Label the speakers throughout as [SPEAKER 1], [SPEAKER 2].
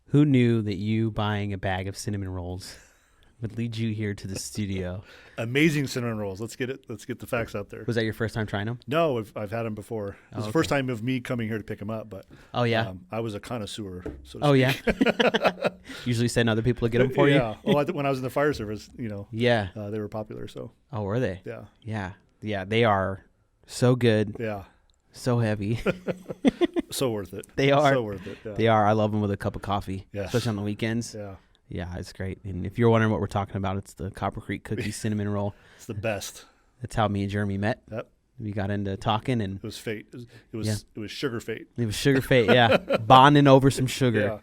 [SPEAKER 1] Who knew that you buying a bag of cinnamon rolls would lead you here to the studio?
[SPEAKER 2] Amazing cinnamon rolls. Let's get the facts out there.
[SPEAKER 1] Was that your first time trying them?
[SPEAKER 2] No, I've had them before. It was the first time of me coming here to pick them up, but
[SPEAKER 1] Oh, yeah.
[SPEAKER 2] I was a connoisseur. So to
[SPEAKER 1] Oh,
[SPEAKER 2] speak.
[SPEAKER 1] yeah. Usually send other people to get them for you?
[SPEAKER 2] Yeah. Well, when I was in the fire service,
[SPEAKER 1] Yeah.
[SPEAKER 2] they were popular. So
[SPEAKER 1] Oh, were they?
[SPEAKER 2] yeah,
[SPEAKER 1] Yeah. Yeah, they are so good,
[SPEAKER 2] yeah,
[SPEAKER 1] so heavy.
[SPEAKER 2] so worth it.
[SPEAKER 1] They are.
[SPEAKER 2] So worth it. Yeah.
[SPEAKER 1] They are. I love them with a cup of coffee,
[SPEAKER 2] Yes.
[SPEAKER 1] especially on the weekends.
[SPEAKER 2] Yeah,
[SPEAKER 1] Yeah, it's great. And if you're wondering what we're talking about, it's the Copper Creek Cookie Cinnamon Roll.
[SPEAKER 2] it's the best.
[SPEAKER 1] That's how me and Jeremy met.
[SPEAKER 2] Yep.
[SPEAKER 1] We got into talking, and
[SPEAKER 2] It was fate. It was
[SPEAKER 1] Yeah.
[SPEAKER 2] it was sugar fate.
[SPEAKER 1] it was sugar fate. Yeah, bonding over some sugar.
[SPEAKER 2] Yeah.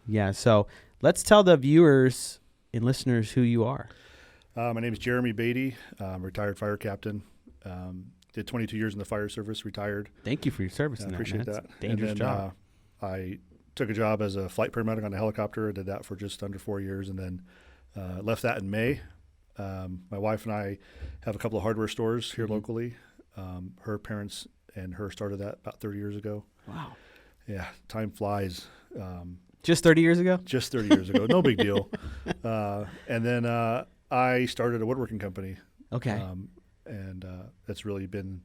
[SPEAKER 1] Yeah. So let's tell the viewers and listeners who you are.
[SPEAKER 2] My name is Jeremy Beatty. I'm a retired fire captain. Did 22 years in the fire service. Retired.
[SPEAKER 1] Thank you for your service.
[SPEAKER 2] I
[SPEAKER 1] in
[SPEAKER 2] appreciate
[SPEAKER 1] That's
[SPEAKER 2] that.
[SPEAKER 1] a dangerous
[SPEAKER 2] and then,
[SPEAKER 1] job.
[SPEAKER 2] I took a job as a flight paramedic on a helicopter. I did that for just under 4 years, and then left that in May. My wife and I have a couple of hardware stores here locally. Her parents and her started that about 30 years ago.
[SPEAKER 1] Wow.
[SPEAKER 2] Yeah, time flies.
[SPEAKER 1] Just 30 years ago?
[SPEAKER 2] Just 30 years ago, no big deal. And then I started a woodworking company.
[SPEAKER 1] Okay.
[SPEAKER 2] And that's really been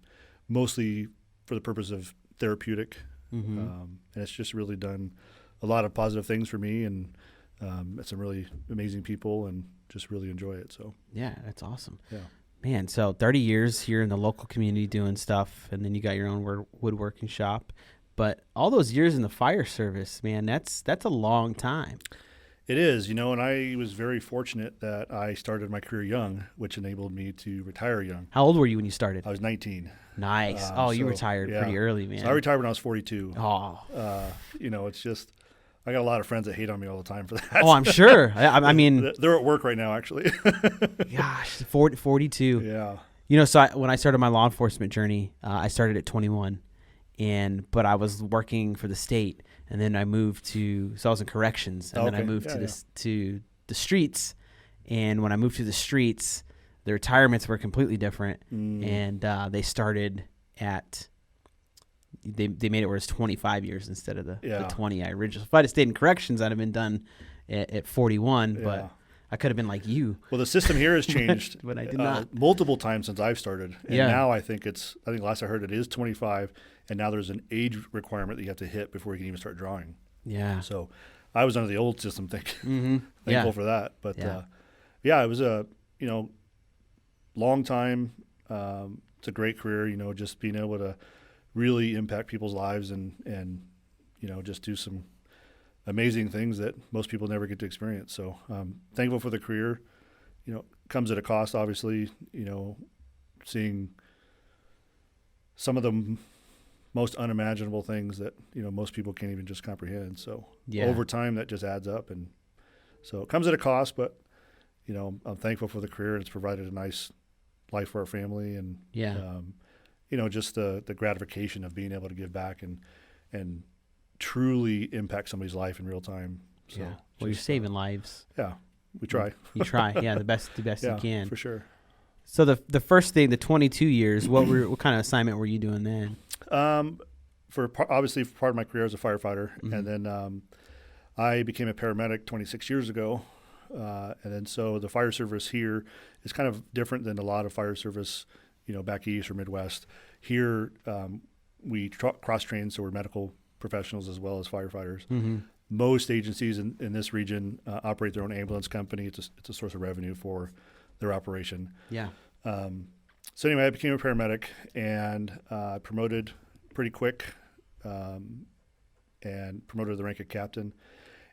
[SPEAKER 2] mostly for the purpose of therapeutic. And it's just really done a lot of positive things for me, and met some really amazing people, and just really enjoy it. So
[SPEAKER 1] Yeah, that's awesome.
[SPEAKER 2] yeah,
[SPEAKER 1] Man, so 30 years here in the local community doing stuff, and then you got your own woodworking shop. But all those years in the fire service, man, that's a long time.
[SPEAKER 2] it is. And I was very fortunate that I started my career young, which enabled me to retire young.
[SPEAKER 1] How old were you when you started?
[SPEAKER 2] I was 19.
[SPEAKER 1] Nice. You
[SPEAKER 2] so,
[SPEAKER 1] retired
[SPEAKER 2] yeah.
[SPEAKER 1] pretty early, man.
[SPEAKER 2] So I retired when I was 42.
[SPEAKER 1] Oh,
[SPEAKER 2] It's just I got a lot of friends that hate on me all the time for that.
[SPEAKER 1] oh, I'm sure. I mean,
[SPEAKER 2] They're at work right now, actually.
[SPEAKER 1] gosh, 42.
[SPEAKER 2] Yeah.
[SPEAKER 1] So when I started my law enforcement journey, I started at 21, but I was working for the state, and then I moved so I was in corrections, and then I
[SPEAKER 2] Okay.
[SPEAKER 1] moved
[SPEAKER 2] Yeah,
[SPEAKER 1] to the streets, and when I moved to the streets, the retirements were completely different, and they started at. They made it where it's 25 years instead of the 20 I originally. If I'd have stayed in corrections, I'd have been done at 41,
[SPEAKER 2] Yeah.
[SPEAKER 1] but I could have been like you.
[SPEAKER 2] Well, the system here has changed
[SPEAKER 1] But I did not.
[SPEAKER 2] multiple times since I've started. And
[SPEAKER 1] Yeah.
[SPEAKER 2] now I think last I heard it is 25, and now there's an age requirement that you have to hit before you can even start drawing.
[SPEAKER 1] Yeah.
[SPEAKER 2] So I was under the old system thankful
[SPEAKER 1] Yeah.
[SPEAKER 2] for that. But
[SPEAKER 1] Yeah.
[SPEAKER 2] it was a, long time. It's a great career, just being able to really impact people's lives and just do some amazing things that most people never get to experience. So thankful for the career. Comes at a cost, obviously, seeing some of the most unimaginable things that, most people can't even just comprehend. So over time, that just adds up. And so it comes at a cost, but, I'm thankful for the career, and it's provided a nice life for our family. And, just the gratification of being able to give back and truly impact somebody's life in real time. So
[SPEAKER 1] Yeah. Well, you're saving lives.
[SPEAKER 2] Yeah, we try.
[SPEAKER 1] You try. Yeah, the best
[SPEAKER 2] Yeah,
[SPEAKER 1] you can.
[SPEAKER 2] for sure.
[SPEAKER 1] So the first thing, the 22 years, what kind of assignment were you doing then?
[SPEAKER 2] Obviously, for part of my career as a firefighter, and then I became a paramedic 26 years ago, and then so the fire service here is kind of different than a lot of fire service, back east or Midwest. Here, we cross-train, so we're medical professionals as well as firefighters. Most agencies in this region operate their own ambulance company. It's a source of revenue for their operation.
[SPEAKER 1] Yeah.
[SPEAKER 2] So anyway, I became a paramedic and promoted pretty quick, and promoted to the rank of captain.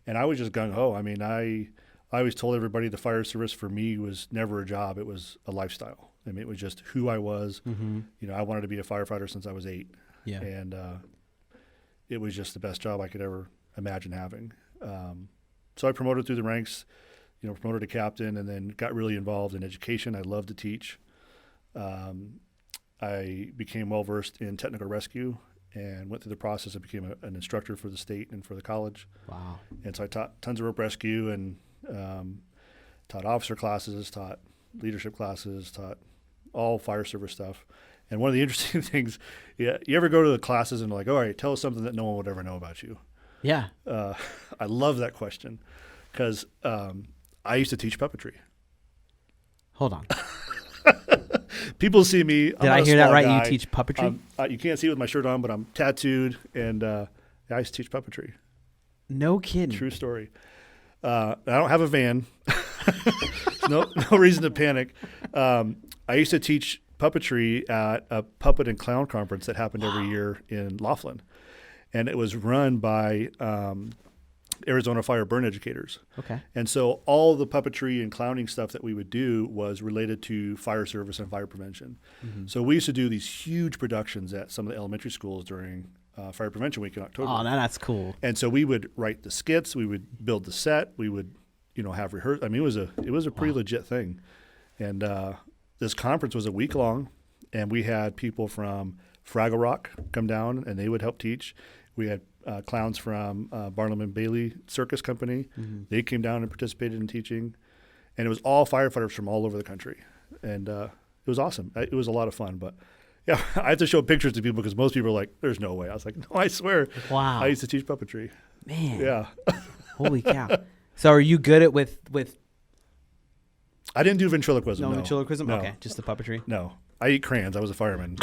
[SPEAKER 2] And I was just gung-ho. I mean, I always told everybody the fire service for me was never a job. It was a lifestyle. I mean, it was just who I was. I wanted to be a firefighter since I was 8.
[SPEAKER 1] Yeah.
[SPEAKER 2] And it was just the best job I could ever imagine having. So I promoted through the ranks, promoted to captain, and then got really involved in education. I love to teach. I became well-versed in technical rescue and went through the process and became an instructor for the state and for the college.
[SPEAKER 1] Wow.
[SPEAKER 2] And so I taught tons of rope rescue and taught officer classes, taught leadership classes, taught all fire service stuff. And one of the interesting things, you ever go to the classes and like, all right, tell us something that no one would ever know about you.
[SPEAKER 1] Yeah.
[SPEAKER 2] I love that question because I used to teach puppetry.
[SPEAKER 1] Hold on.
[SPEAKER 2] People see me.
[SPEAKER 1] Did I hear that right? You teach puppetry?
[SPEAKER 2] You can't see it with my shirt on, but I'm tattooed, and I used to teach puppetry.
[SPEAKER 1] No kidding.
[SPEAKER 2] True story. I don't have a van. no reason to panic. I used to teach puppetry at a puppet and clown conference that happened every year in Laughlin, and it was run by Arizona Fire Burn educators.
[SPEAKER 1] Okay.
[SPEAKER 2] And so all the puppetry and clowning stuff that we would do was related to fire service and fire prevention. Mm-hmm. So we used to do these huge productions at some of the elementary schools during Fire Prevention Week in October.
[SPEAKER 1] Oh, that's cool.
[SPEAKER 2] And so we would write the skits, we would build the set, we would, have rehearsal. I mean, it was a pretty legit thing. And this conference was a week long, and we had people from Fraggle Rock come down, and they would help teach. We had clowns from Barnum and Bailey Circus Company. Mm-hmm. They came down and participated in teaching. And it was all firefighters from all over the country. And it was awesome. It was a lot of fun. But, yeah, I have to show pictures to people because most people are like, there's no way. I was like, no, I swear.
[SPEAKER 1] Wow.
[SPEAKER 2] I used to teach puppetry.
[SPEAKER 1] Man.
[SPEAKER 2] Yeah.
[SPEAKER 1] Holy cow. So are you good at with
[SPEAKER 2] I didn't do ventriloquism.
[SPEAKER 1] No ventriloquism?
[SPEAKER 2] No.
[SPEAKER 1] Okay, just the puppetry?
[SPEAKER 2] No. I eat crayons. I was a fireman.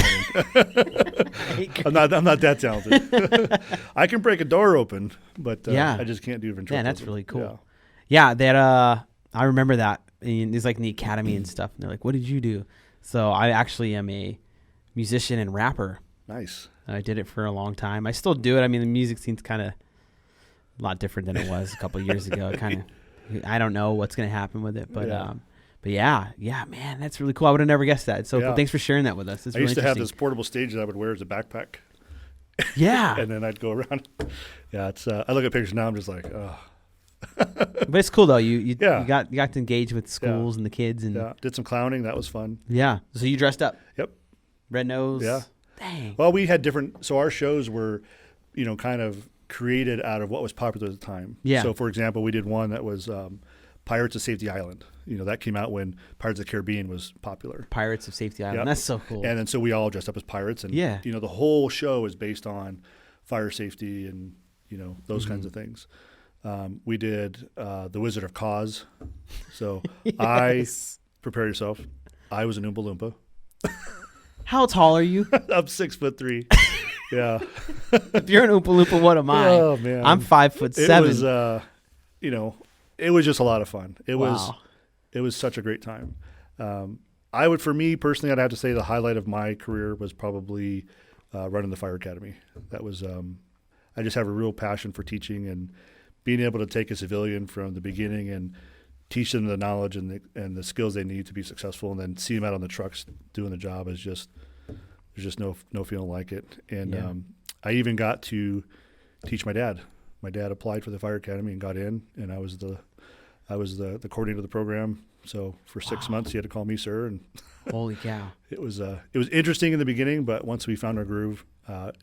[SPEAKER 2] I'm not that talented. I can break a door open, but I just can't do ventriloquism.
[SPEAKER 1] Yeah, that's really cool. Yeah, that I remember that. And it's like in the academy and stuff. And they're like, "What did you do?" So I actually am a musician and rapper.
[SPEAKER 2] Nice.
[SPEAKER 1] I did it for a long time. I still do it. I mean, the music scene's kind of a lot different than it was a couple of years ago. I don't know what's going to happen with it, but yeah, man, that's really cool. I would have never guessed that. So cool. Thanks for sharing that with us. It's
[SPEAKER 2] I used to have this portable stage that I would wear as a backpack.
[SPEAKER 1] Yeah.
[SPEAKER 2] And then I'd go around. Yeah, it's. I look at pictures now. I'm just like, oh.
[SPEAKER 1] But it's cool though. You got to engage with schools and the kids and
[SPEAKER 2] did some clowning. That was fun.
[SPEAKER 1] Yeah. So you dressed up.
[SPEAKER 2] Yep.
[SPEAKER 1] Red nose.
[SPEAKER 2] Yeah.
[SPEAKER 1] Dang.
[SPEAKER 2] Well, we had different. So our shows were, kind of created out of what was popular at the time.
[SPEAKER 1] Yeah.
[SPEAKER 2] So for example, we did one that was Pirates of Safety Island. That came out when Pirates of the Caribbean was popular.
[SPEAKER 1] Pirates of Safety Island.
[SPEAKER 2] Yep.
[SPEAKER 1] That's so cool.
[SPEAKER 2] And then so we all dressed up as pirates, and the whole show is based on fire safety and those kinds of things. We did The Wizard of Oz. So
[SPEAKER 1] Yes.
[SPEAKER 2] prepare yourself. I was an Oompa Loompa.
[SPEAKER 1] How tall are you?
[SPEAKER 2] I'm 6'3". Yeah.
[SPEAKER 1] If you're an Oompa Loompa, what am I?
[SPEAKER 2] Oh man,
[SPEAKER 1] I'm 5'7".
[SPEAKER 2] It was, it was just a lot of fun. It was such a great time. For me personally, I'd have to say the highlight of my career was probably running the fire academy. That was, I just have a real passion for teaching and being able to take a civilian from the beginning and teach them the knowledge and the skills they need to be successful, and then see them out on the trucks doing the job is just, there's just no feeling like it. And I even got to teach my dad. My dad applied for the fire academy and got in, and I was the coordinator of the program. So for 6 months, he had to call me sir. And
[SPEAKER 1] holy cow!
[SPEAKER 2] It was interesting in the beginning, but once we found our groove,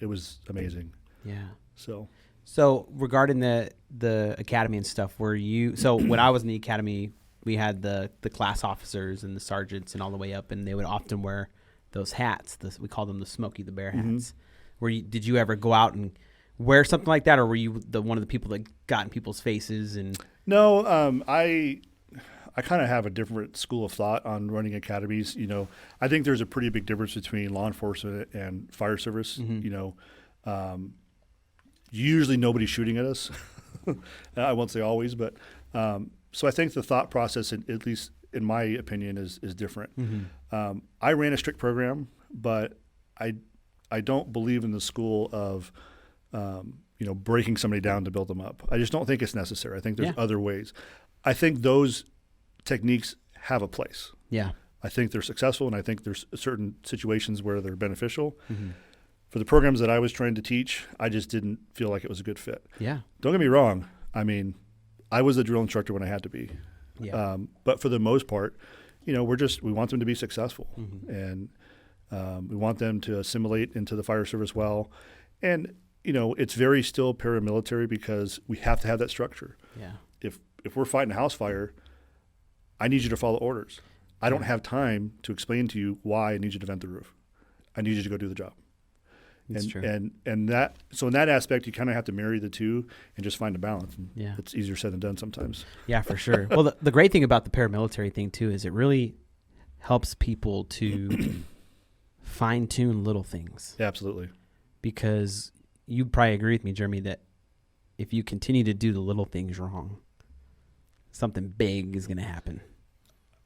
[SPEAKER 2] it was amazing.
[SPEAKER 1] Yeah.
[SPEAKER 2] So
[SPEAKER 1] regarding the academy and stuff, when I was in the academy, we had the class officers and the sergeants and all the way up, and they would often wear those hats. We call them the Smokey the Bear hats. Mm-hmm. Did you ever go out and wear something like that, or were you one of the people that got in people's faces? And
[SPEAKER 2] no, I kind of have a different school of thought on running academies. I think there's a pretty big difference between law enforcement and fire service. Mm-hmm. Usually nobody's shooting at us. I won't say always, but so I think the thought process, at least in my opinion, is different. Mm-hmm. I ran a strict program, but I don't believe in the school of breaking somebody down to build them up. I just don't think it's necessary. I think there's other ways. I think those techniques have a place.
[SPEAKER 1] Yeah.
[SPEAKER 2] I think they're successful, and I think there's certain situations where they're beneficial. Mm-hmm. For the programs that I was trying to teach, I just didn't feel like it was a good fit.
[SPEAKER 1] Yeah.
[SPEAKER 2] Don't get me wrong. I mean, I was a drill instructor when I had to be.
[SPEAKER 1] Yeah.
[SPEAKER 2] But for the most part, we want them to be successful. Mm-hmm. And we want them to assimilate into the fire service well. And, it's very still paramilitary because we have to have that structure.
[SPEAKER 1] Yeah.
[SPEAKER 2] If we're fighting a house fire, I need you to follow orders. I don't have time to explain to you why I need you to vent the roof. I need you to go do the job.
[SPEAKER 1] That's true.
[SPEAKER 2] And that, so in that aspect, you kind of have to marry the two and just find a balance. And
[SPEAKER 1] Yeah.
[SPEAKER 2] it's easier said than done sometimes.
[SPEAKER 1] Yeah, for sure. Well, the great thing about the paramilitary thing too is it really helps people to fine tune little things.
[SPEAKER 2] Yeah, absolutely.
[SPEAKER 1] Because you probably agree with me, Jeremy, that if you continue to do the little things wrong, something big is going to happen.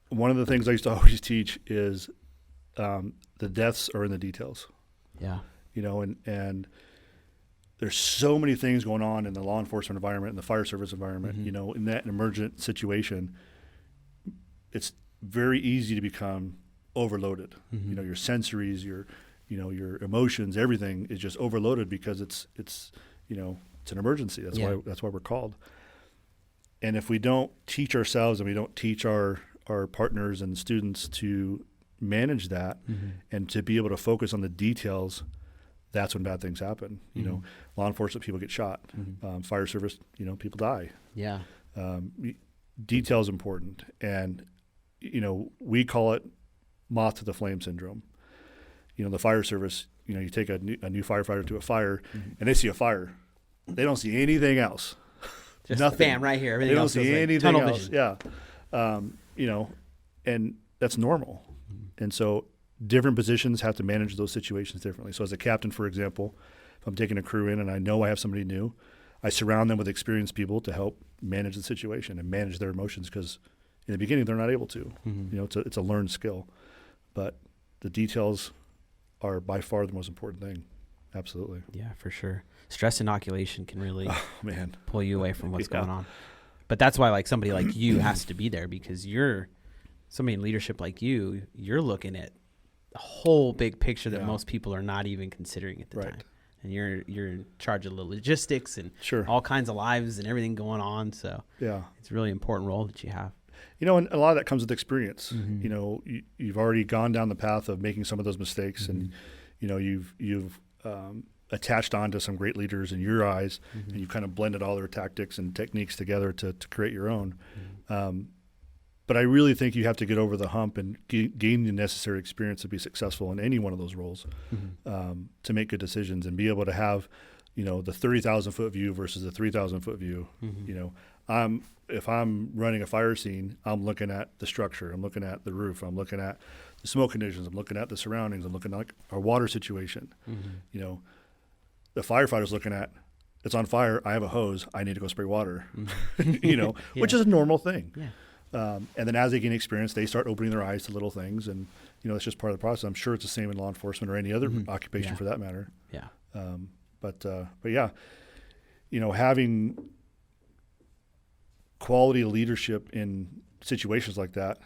[SPEAKER 2] One of the things I used to always teach is the deaths are in the details.
[SPEAKER 1] Yeah.
[SPEAKER 2] You know, and there's so many things going on in the law enforcement environment and the fire service environment.
[SPEAKER 1] Mm-hmm.
[SPEAKER 2] You know, in that emergent situation, it's very easy to become overloaded.
[SPEAKER 1] Mm-hmm.
[SPEAKER 2] You know, your sensories, your emotions, everything is just overloaded because it's an emergency. That's why we're called. And if we don't teach ourselves and we don't teach our partners and students to manage that and to be able to focus on the details, that's when bad things happen. You know, law enforcement people get shot, fire service, people die.
[SPEAKER 1] Yeah.
[SPEAKER 2] Detail is important. And, we call it moth to the flame syndrome. The fire service, you take a new firefighter to a fire and they see a fire. They don't see anything else.
[SPEAKER 1] Just
[SPEAKER 2] nothing.
[SPEAKER 1] bam, right here. Everything
[SPEAKER 2] They don't
[SPEAKER 1] else
[SPEAKER 2] see
[SPEAKER 1] is
[SPEAKER 2] anything
[SPEAKER 1] tunnel
[SPEAKER 2] else.
[SPEAKER 1] vision.
[SPEAKER 2] Yeah. And that's normal. And so different positions have to manage those situations differently. So as a captain, for example, if I'm taking a crew in and I know I have somebody new, I surround them with experienced people to help manage the situation and manage their emotions, because in the beginning they're not able to. It's a learned skill. But the details are by far the most important thing. Absolutely.
[SPEAKER 1] Yeah, for sure. Stress inoculation can really pull you away from what's going on. But that's why somebody like you has to be there, because you're somebody in leadership like you're looking at a whole big picture that most people are not even considering at the time. And you're in charge of the logistics and all kinds of lives and everything going on. So it's a really important role that you have.
[SPEAKER 2] And a lot of that comes with experience. You've already gone down the path of making some of those mistakes, and you've attached on to some great leaders in your eyes, and you kind of blended all their tactics and techniques together to create your own. But I really think you have to get over the hump and gain the necessary experience to be successful in any one of those roles, to make good decisions and be able to have, the 30,000 foot view versus the 3,000 foot view. If I'm running a fire scene, I'm looking at the structure, I'm looking at the roof, I'm looking at the smoke conditions, I'm looking at the surroundings, I'm looking at our water situation. The firefighter's looking at, it's on fire, I have a hose, I need to go spray water, which is a normal thing. And then as they gain experience, they start opening their eyes to little things, and that's just part of the process. I'm sure it's the same in law enforcement or any other occupation for that matter. But having quality leadership in situations like that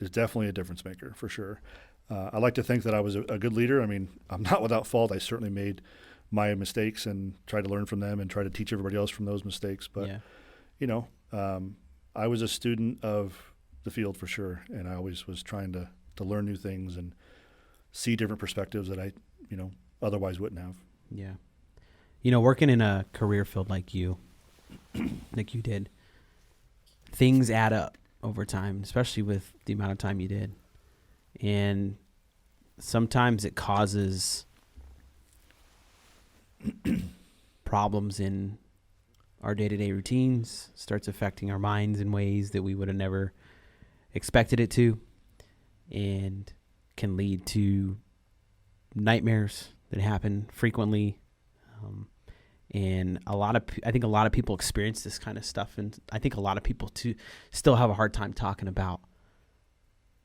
[SPEAKER 2] is definitely a difference maker for sure. I like to think that I was a good leader. I mean, I'm not without fault. I certainly made my mistakes and tried to learn from them and try to teach everybody else from those mistakes. But I was a student of the field for sure, and I always was trying to learn new things and see different perspectives that I, otherwise wouldn't have.
[SPEAKER 1] Yeah. Working in a career field like you did, things add up over time, especially with the amount of time you did. And sometimes it causes problems in our day-to-day routines, starts affecting our minds in ways that we would have never expected it to, and can lead to nightmares that happen frequently. And I think a lot of people experience this kind of stuff, and I think a lot of people too still have a hard time talking about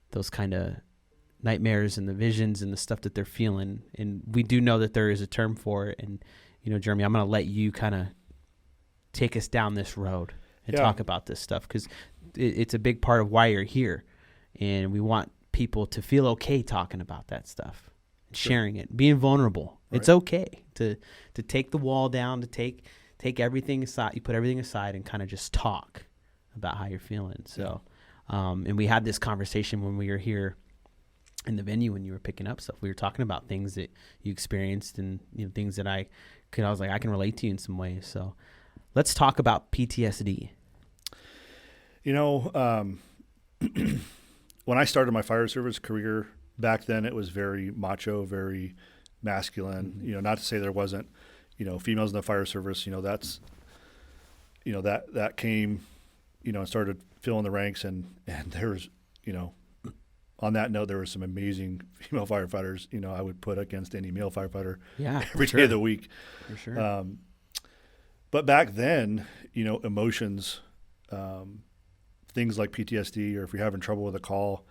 [SPEAKER 1] those kind of nightmares and the visions and the stuff that they're feeling. And we do know that there is a term for it. And Jeremy, I'm going to let you kind of take us down this road and talk about this stuff, because it's a big part of why you're here, and we want people to feel okay talking about that stuff, sharing it, being vulnerable. Right. It's okay to take the wall down, to take everything aside. You put everything aside and kind of just talk about how you're feeling. So, and we had this conversation when we were here in the venue when you were picking up stuff. We were talking about things that you experienced and things that I was like, I can relate to you in some ways. So let's talk about PTSD.
[SPEAKER 2] When I started my fire service career back then, it was very macho, very masculine.
[SPEAKER 1] Mm-hmm.
[SPEAKER 2] Not to say there wasn't, females in the fire service. That's, that came, and started filling the ranks, and there's, on that note, there were some amazing female firefighters, I would put against any male firefighter every day of the week.
[SPEAKER 1] For sure.
[SPEAKER 2] But back then, emotions, things like PTSD, or if you're having trouble with a call,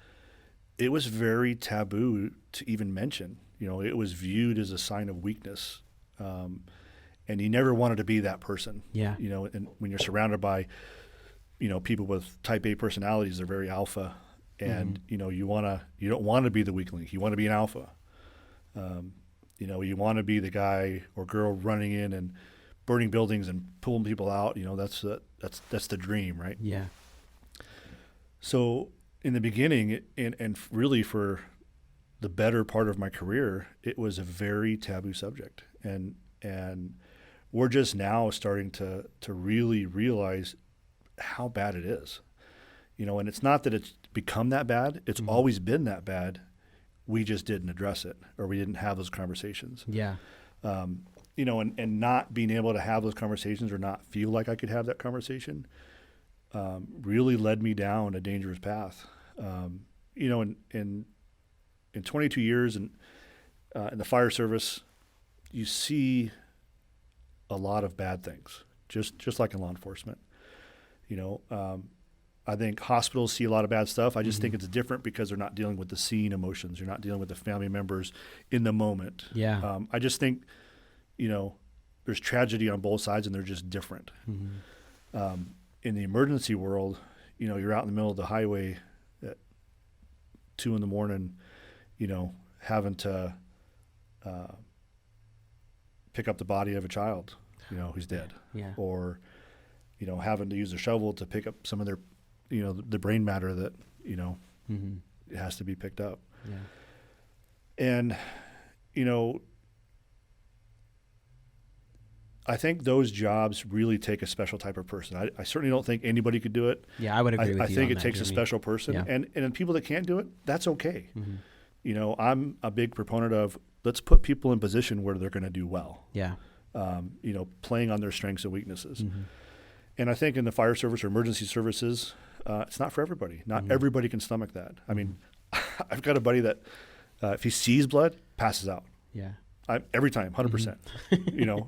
[SPEAKER 2] it was very taboo to even mention. It was viewed as a sign of weakness. And you never wanted to be that person.
[SPEAKER 1] Yeah.
[SPEAKER 2] And when you're surrounded by, people with type A personalities, they're very alpha. And, you don't want to be the weak link. You want to be an alpha. You want to be the guy or girl running in and burning buildings and pulling people out. That's the dream, right?
[SPEAKER 1] Yeah.
[SPEAKER 2] So in the beginning, and really for the better part of my career, it was a very taboo subject. And we're just now starting to really realize how bad it is. And it's not that it's become that bad. It's always been that bad. We just didn't address it, or we didn't have those conversations.
[SPEAKER 1] Yeah.
[SPEAKER 2] And not being able to have those conversations, or not feel like I could have that conversation, really led me down a dangerous path. In 22 years in the fire service, you see a lot of bad things, just like in law enforcement. I think hospitals see a lot of bad stuff. I just think it's different because they're not dealing with the scene emotions. You're not dealing with the family members in the moment.
[SPEAKER 1] Yeah.
[SPEAKER 2] I just think, there's tragedy on both sides, and they're just different.
[SPEAKER 1] Mm-hmm.
[SPEAKER 2] In the emergency world, you're out in the middle of the highway at 2 a.m, having to pick up the body of a child, who's dead.
[SPEAKER 1] Yeah.
[SPEAKER 2] Or, having to use a shovel to pick up some of their, the brain matter that, it has to be picked up.
[SPEAKER 1] Yeah.
[SPEAKER 2] And, I think those jobs really take a special type of person. I certainly don't think anybody could do it.
[SPEAKER 1] Yeah, I would agree with you.
[SPEAKER 2] I think
[SPEAKER 1] on
[SPEAKER 2] it
[SPEAKER 1] that,
[SPEAKER 2] takes
[SPEAKER 1] Jimmy.
[SPEAKER 2] a special person.
[SPEAKER 1] Yeah.
[SPEAKER 2] And people that can't do it, that's okay.
[SPEAKER 1] Mm-hmm.
[SPEAKER 2] I'm a big proponent of, let's put people in position where they're going to do well.
[SPEAKER 1] Yeah.
[SPEAKER 2] Playing on their strengths and weaknesses.
[SPEAKER 1] Mm-hmm.
[SPEAKER 2] And I think in the fire service or emergency services, it's not for everybody. Not everybody can stomach that. I mean, I've got a buddy that if he sees blood, passes out.
[SPEAKER 1] Yeah.
[SPEAKER 2] Every time, 100%.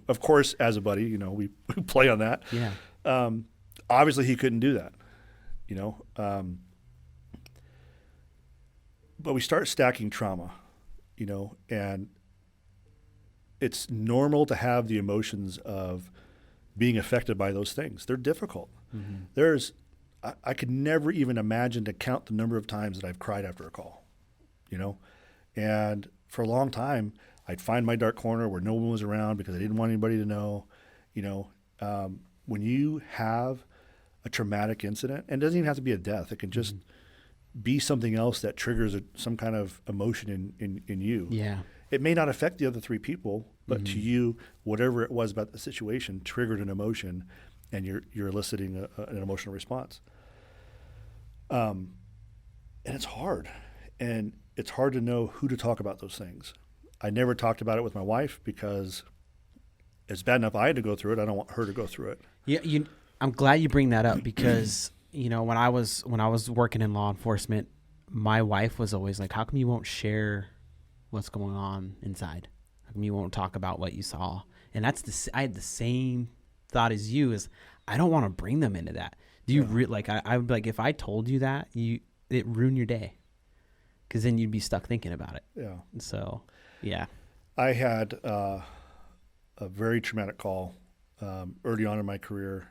[SPEAKER 2] Of course, as a buddy, we play on that.
[SPEAKER 1] Yeah.
[SPEAKER 2] Obviously, he couldn't do that. But we start stacking trauma, and it's normal to have the emotions of being affected by those things. They're difficult. Mm-hmm. I could never even imagine to count the number of times that I've cried after a call, and for a long time, I'd find my dark corner where no one was around because I didn't want anybody to know. When you have a traumatic incident, and it doesn't even have to be a death, it can just be something else that triggers some kind of emotion in you.
[SPEAKER 1] Yeah.
[SPEAKER 2] It may not affect the other 3 people, but to you, whatever it was about the situation triggered an emotion, and you're eliciting an emotional response. And it's hard. And it's hard to know who to talk about those things. I never talked about it with my wife because it's bad enough I had to go through it. I don't want her to go through it.
[SPEAKER 1] Yeah, I'm glad you bring that up because when I was working in law enforcement, my wife was always like, "How come you won't share what's going on inside? How come you won't talk about what you saw?" And I had the same thought as you. Is I don't want to bring them into that. Do you I would like if I told you that it ruined your day, because then you'd be stuck thinking about it.
[SPEAKER 2] Yeah.
[SPEAKER 1] So. Yeah.
[SPEAKER 2] I had a very traumatic call early on in my career.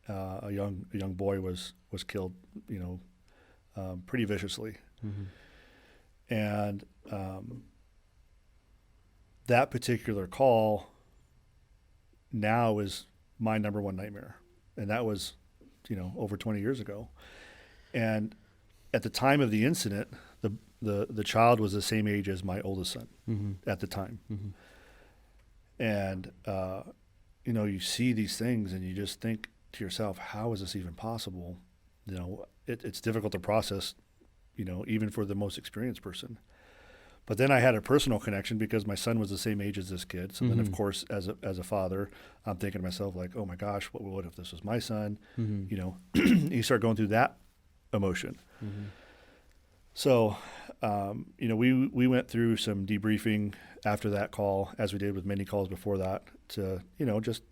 [SPEAKER 2] A young boy was killed, pretty viciously. Mm-hmm. And that particular call now is my number one nightmare. And that was, over 20 years ago. And at the time of the incident, the child was the same age as my oldest son at the time. Mm-hmm. And, you see these things and you just think to yourself, how is this even possible? It's difficult to process, even for the most experienced person. But then I had a personal connection because my son was the same age as this kid. So then, of
[SPEAKER 1] Mhm.
[SPEAKER 2] course, as a father, I'm thinking to myself, like, oh my gosh, what if this was my son?
[SPEAKER 1] Mhm.
[SPEAKER 2] You know, you start going through that emotion.
[SPEAKER 1] Mhm.
[SPEAKER 2] So, you know, we went through some debriefing after that call, as we did with many calls before that, to, you know, just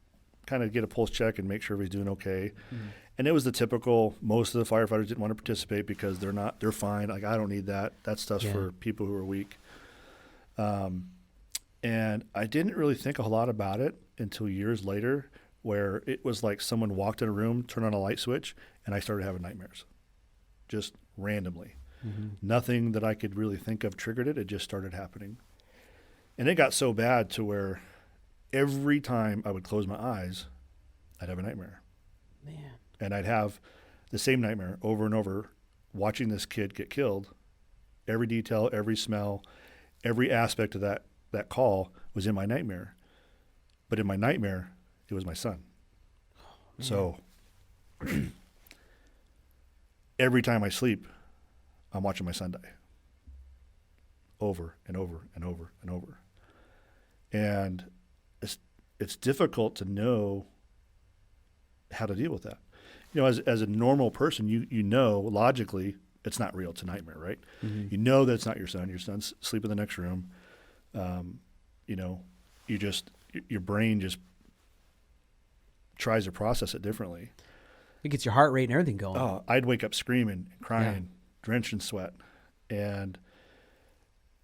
[SPEAKER 2] kind of get a pulse check and make sure he's doing okay.
[SPEAKER 1] Mhm.
[SPEAKER 2] And it was the typical, most of the firefighters didn't want to participate because they're fine. Like, I don't need that. That stuff's
[SPEAKER 1] Yeah.
[SPEAKER 2] for people who are weak. And I didn't really think a lot about it until years later, where it was like someone walked in a room, turned on a light switch, and I started having nightmares, just randomly.
[SPEAKER 1] Mhm.
[SPEAKER 2] Nothing that I could really think of triggered it. It just started happening. And it got so bad to where every time I would close my eyes, I'd have a nightmare.
[SPEAKER 1] Man.
[SPEAKER 2] And I'd have the same nightmare over and over, watching this kid get killed. Every detail, every smell, every aspect of that call was in my nightmare. But in my nightmare, it was my son.
[SPEAKER 1] Man.
[SPEAKER 2] So every time I sleep, I'm watching my son die. Over and over and over and over. And it's difficult to know how to deal with that. You know, as a normal person, you know logically it's not real. It's a nightmare, right?
[SPEAKER 1] Mhm.
[SPEAKER 2] You know that it's not your son. Your son's asleep in the next room. You know, your brain just tries to process it differently.
[SPEAKER 1] It gets your heart rate and everything going.
[SPEAKER 2] Oh, I'd wake up screaming, crying, drenched in sweat. And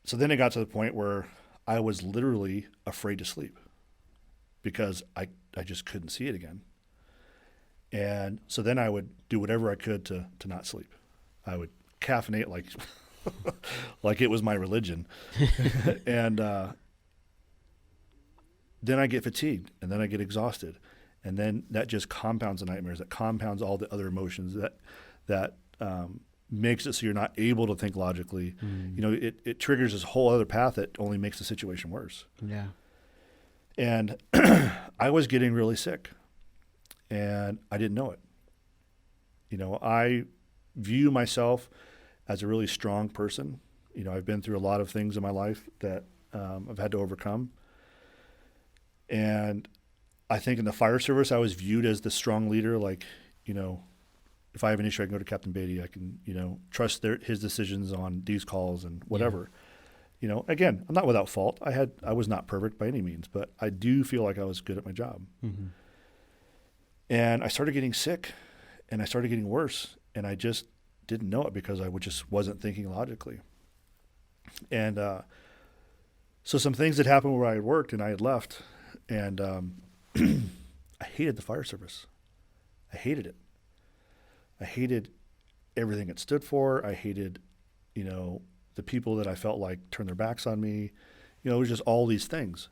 [SPEAKER 2] so then it got to the point where I was literally afraid to sleep because I just couldn't see it again. And so then I would do whatever I could to not sleep. I would caffeinate like like it was my religion. And then I get fatigued, and then I get exhausted. And then that just compounds the nightmares. That compounds all the other emotions. That makes it so you're not able to think logically.
[SPEAKER 1] Mm.
[SPEAKER 2] You know, it triggers this whole other path that only makes the situation worse.
[SPEAKER 1] Yeah.
[SPEAKER 2] And I was getting really sick, and I didn't know it. You know, I view myself as a really strong person. You know, I've been through a lot of things in my life that I've had to overcome. And I think in the fire service, I was viewed as the strong leader. Like, you know, if I have an issue, I can go to Captain Beatty. I can, you know, trust his decisions on these calls and whatever. Yeah. You know, again, I'm not without fault. I was not perfect by any means, but I do feel like I was good at my job.
[SPEAKER 1] Mm-hmm.
[SPEAKER 2] And I started getting sick, and I started getting worse, and I just didn't know it because I just wasn't thinking logically. And so some things had happened where I had worked and I had left, and I hated the fire service. I hated it. I hated everything it stood for. I hated, you know, the people that I felt like turned their backs on me. You know, it was just all these things.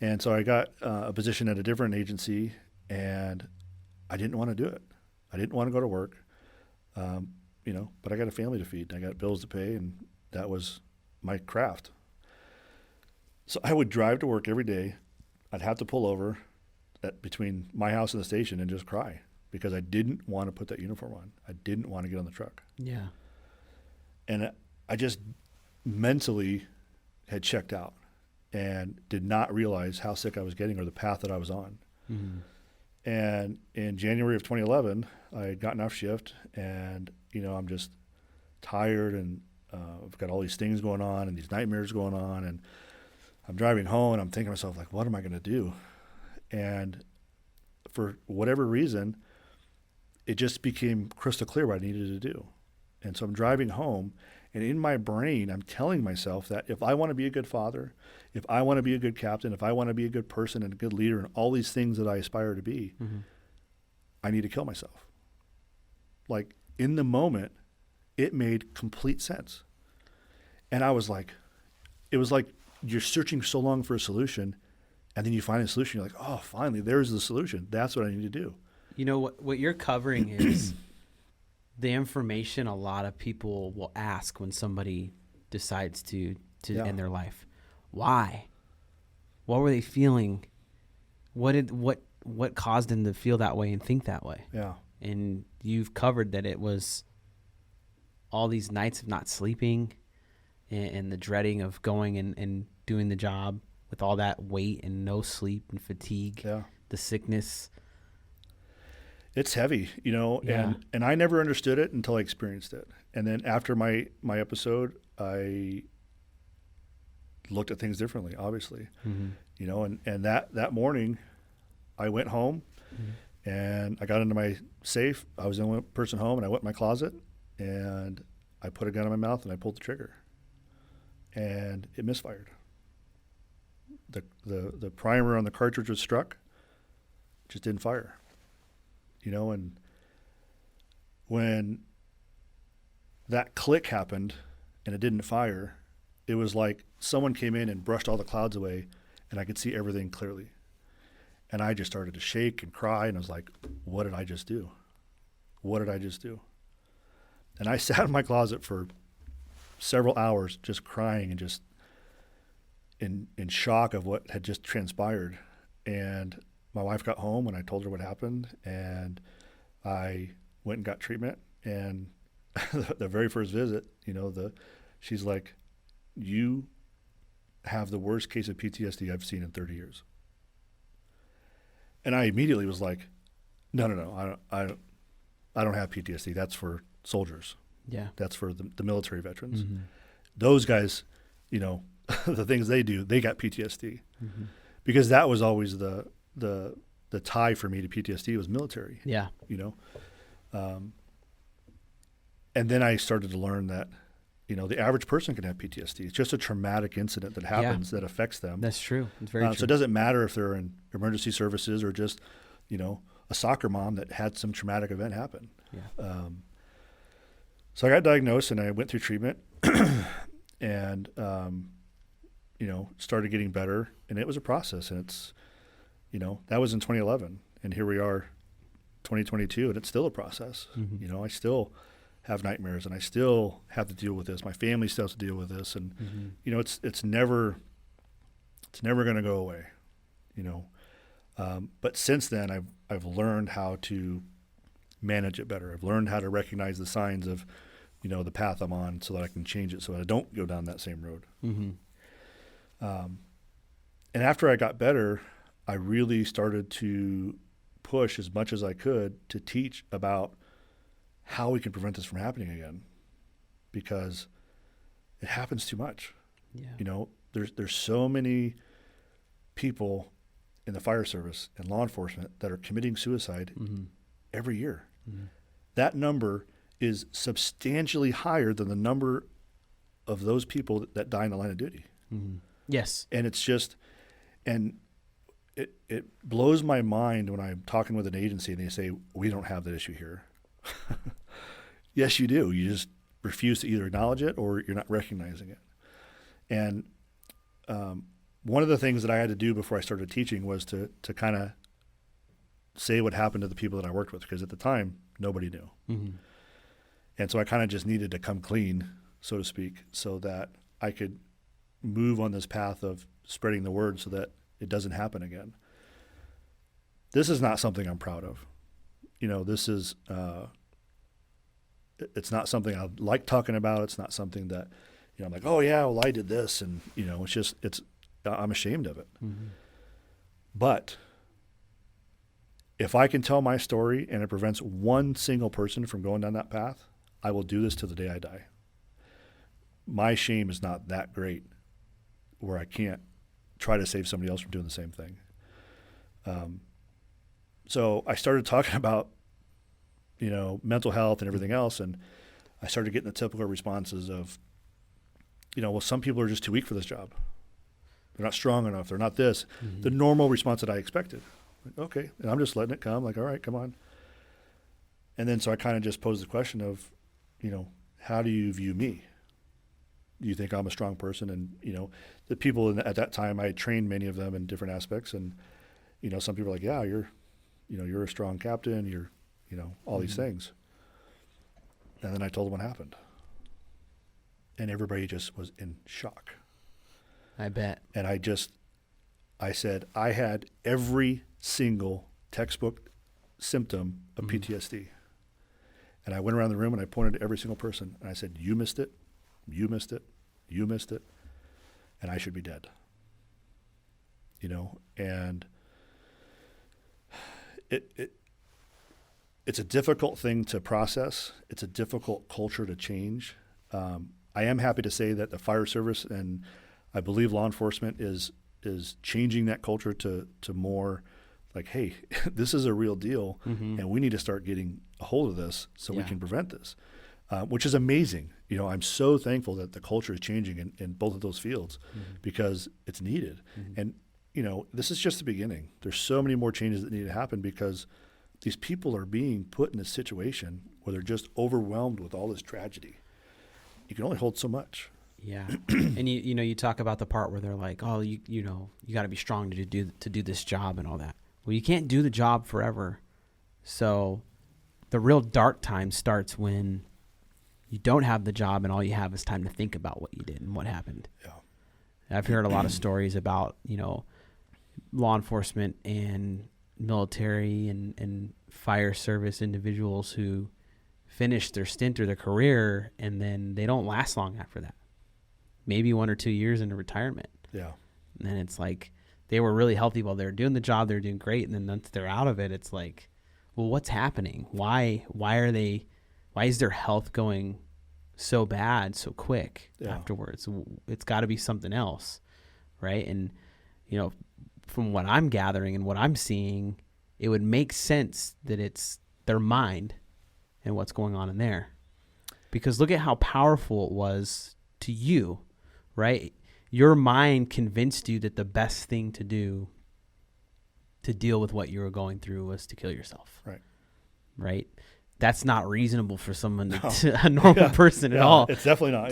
[SPEAKER 2] And so I got a position at a different agency, and I didn't want to do it. I didn't want to go to work, you know, but I got a family to feed. I got bills to pay, and that was my craft. So I would drive to work every day. I'd have to pull over between my house and the station and just cry because I didn't want to put that uniform on. I didn't want to get on the truck.
[SPEAKER 1] Yeah.
[SPEAKER 2] And I just mentally had checked out and did not realize how sick I was getting or the path that I was on.
[SPEAKER 1] Mm-hmm.
[SPEAKER 2] And in January of 2011, I had gotten off shift, and, you know, I'm just tired, and I've got all these things going on and these nightmares going on, and I'm driving home, and I'm thinking to myself, like, what am I going to do? And for whatever reason, it just became crystal clear what I needed to do. And so I'm driving home, and in my brain, I'm telling myself that if I want to be a good father, if I want to be a good captain, if I want to be a good person and a good leader and all these things that I aspire to be,
[SPEAKER 1] mm-hmm.
[SPEAKER 2] I need to kill myself. Like, in the moment, it made complete sense. And I was like, it was like you're searching so long for a solution, and then you find a solution. You're like, oh, finally, there's the solution. That's what I need to do.
[SPEAKER 1] You know, what you're covering is the information a lot of people will ask when somebody decides to end their life. Why? What were they feeling? What caused them to feel that way and think that way?
[SPEAKER 2] Yeah.
[SPEAKER 1] And you've covered that it was all these nights of not sleeping and the dreading of going and doing the job with all that weight and no sleep and fatigue, the sickness.
[SPEAKER 2] It's heavy, and I never understood it until I experienced it. And then after my episode, I looked at things differently, obviously, and that morning I went home and I got into my safe. I was the only person home, and I went in my closet and I put a gun in my mouth and I pulled the trigger, and it misfired. The primer on the cartridge was struck, just didn't fire, and when that click happened and it didn't fire, it was like someone came in and brushed all the clouds away, and I could see everything clearly. And I just started to shake and cry, and I was like, what did I just do? What did I just do? And I sat in my closet for several hours just crying and just in shock of what had just transpired. And my wife got home and I told her what happened, and I went and got treatment. And the very first visit, she's like, you have the worst case of PTSD I've seen in 30 years. And I immediately was like, no, I don't have PTSD. That's for soldiers.
[SPEAKER 1] Yeah.
[SPEAKER 2] That's for the military veterans. Mm-hmm. Those guys, the things they do, they got PTSD. Mm-hmm. Because that was always the tie for me to PTSD was military.
[SPEAKER 1] Yeah.
[SPEAKER 2] And then I started to learn that, the average person can have PTSD. It's just a traumatic incident that happens that affects them.
[SPEAKER 1] That's true. It's very true.
[SPEAKER 2] So it doesn't matter if they're in emergency services or just, a soccer mom that had some traumatic event happen. Yeah. So I got diagnosed and I went through treatment and, started getting better, and it was a process, and it's, that was in 2011, and here we are 2022, and it's still a process. Mm-hmm. I still have nightmares, and I still have to deal with this. My family still has to deal with this, and it's never going to go away, But since then, I've learned how to manage it better. I've learned how to recognize the signs of, the path I'm on, so that I can change it, so that I don't go down that same road. Mm-hmm. And after I got better, I really started to push as much as I could to teach about how we can prevent this from happening again, because it happens too much. Yeah. There's so many people in the fire service and law enforcement that are committing suicide every year. Mm-hmm. That number is substantially higher than the number of those people that die in the line of duty.
[SPEAKER 1] Mm-hmm. Yes.
[SPEAKER 2] And it's just, and it blows my mind when I'm talking with an agency and they say, we don't have that issue here. Yes, you do. You just refuse to either acknowledge it or you're not recognizing it. And one of the things that I had to do before I started teaching was to kind of say what happened to the people that I worked with, because at the time, nobody knew. Mm-hmm. And so I kind of just needed to come clean, so to speak, so that I could move on this path of spreading the word so that it doesn't happen again. This is not something I'm proud of. This is, it's not something I like talking about. It's not something that, I'm like, oh yeah, well I did this. And, I'm ashamed of it. Mm-hmm. But if I can tell my story and it prevents one single person from going down that path, I will do this till the day I die. My shame is not that great where I can't try to save somebody else from doing the same thing. So I started talking about, mental health and everything else, and I started getting the typical responses of, well, some people are just too weak for this job. They're not strong enough. They're not this. Mm-hmm. The normal response that I expected. Like, okay. And I'm just letting it come. Like, all right, come on. And then so I kind of just posed the question of, how do you view me? Do you think I'm a strong person? And, the people at that time, I had trained many of them in different aspects. And, some people are like, yeah, you're a strong captain. You're, all these things. And then I told them what happened. And everybody just was in shock.
[SPEAKER 1] I bet.
[SPEAKER 2] And I said, I had every single textbook symptom of PTSD. And I went around the room and I pointed to every single person and I said, you missed it, you missed it, you missed it, and I should be dead. And it's a difficult thing to process. It's a difficult culture to change. I am happy to say that the fire service and I believe law enforcement is changing that culture to more like, hey, this is a real deal, and we need to start getting a hold of this so we can prevent this, which is amazing. I'm so thankful that the culture is changing in both of those fields because it's needed. And, this is just the beginning. There's so many more changes that need to happen because these people are being put in a situation where they're just overwhelmed with all this tragedy. You can only hold so much.
[SPEAKER 1] Yeah. And you talk about the part where they're like, oh, you got to be strong to do this job and all that. Well, you can't do the job forever. So the real dark time starts when you don't have the job and all you have is time to think about what you did and what happened.
[SPEAKER 2] Yeah.
[SPEAKER 1] I've heard a lot of stories about, law enforcement and military and fire service individuals who finish their stint or their career and then they don't last long after that. Maybe 1 or 2 years into retirement. Yeah. And then it's like they were really healthy while they were doing the job. They were doing great. And then once they're out of it, it's like, well, what's happening? Why is their health going so bad so quick afterwards? It's got to be something else. Right. And, from what I'm gathering and what I'm seeing, it would make sense that it's their mind and what's going on in there. Because look at how powerful it was to you, right? Your mind convinced you that the best thing to do to deal with what you were going through was to kill yourself.
[SPEAKER 2] Right.
[SPEAKER 1] Right? That's not reasonable for someone, a normal person at all.
[SPEAKER 2] It's definitely not.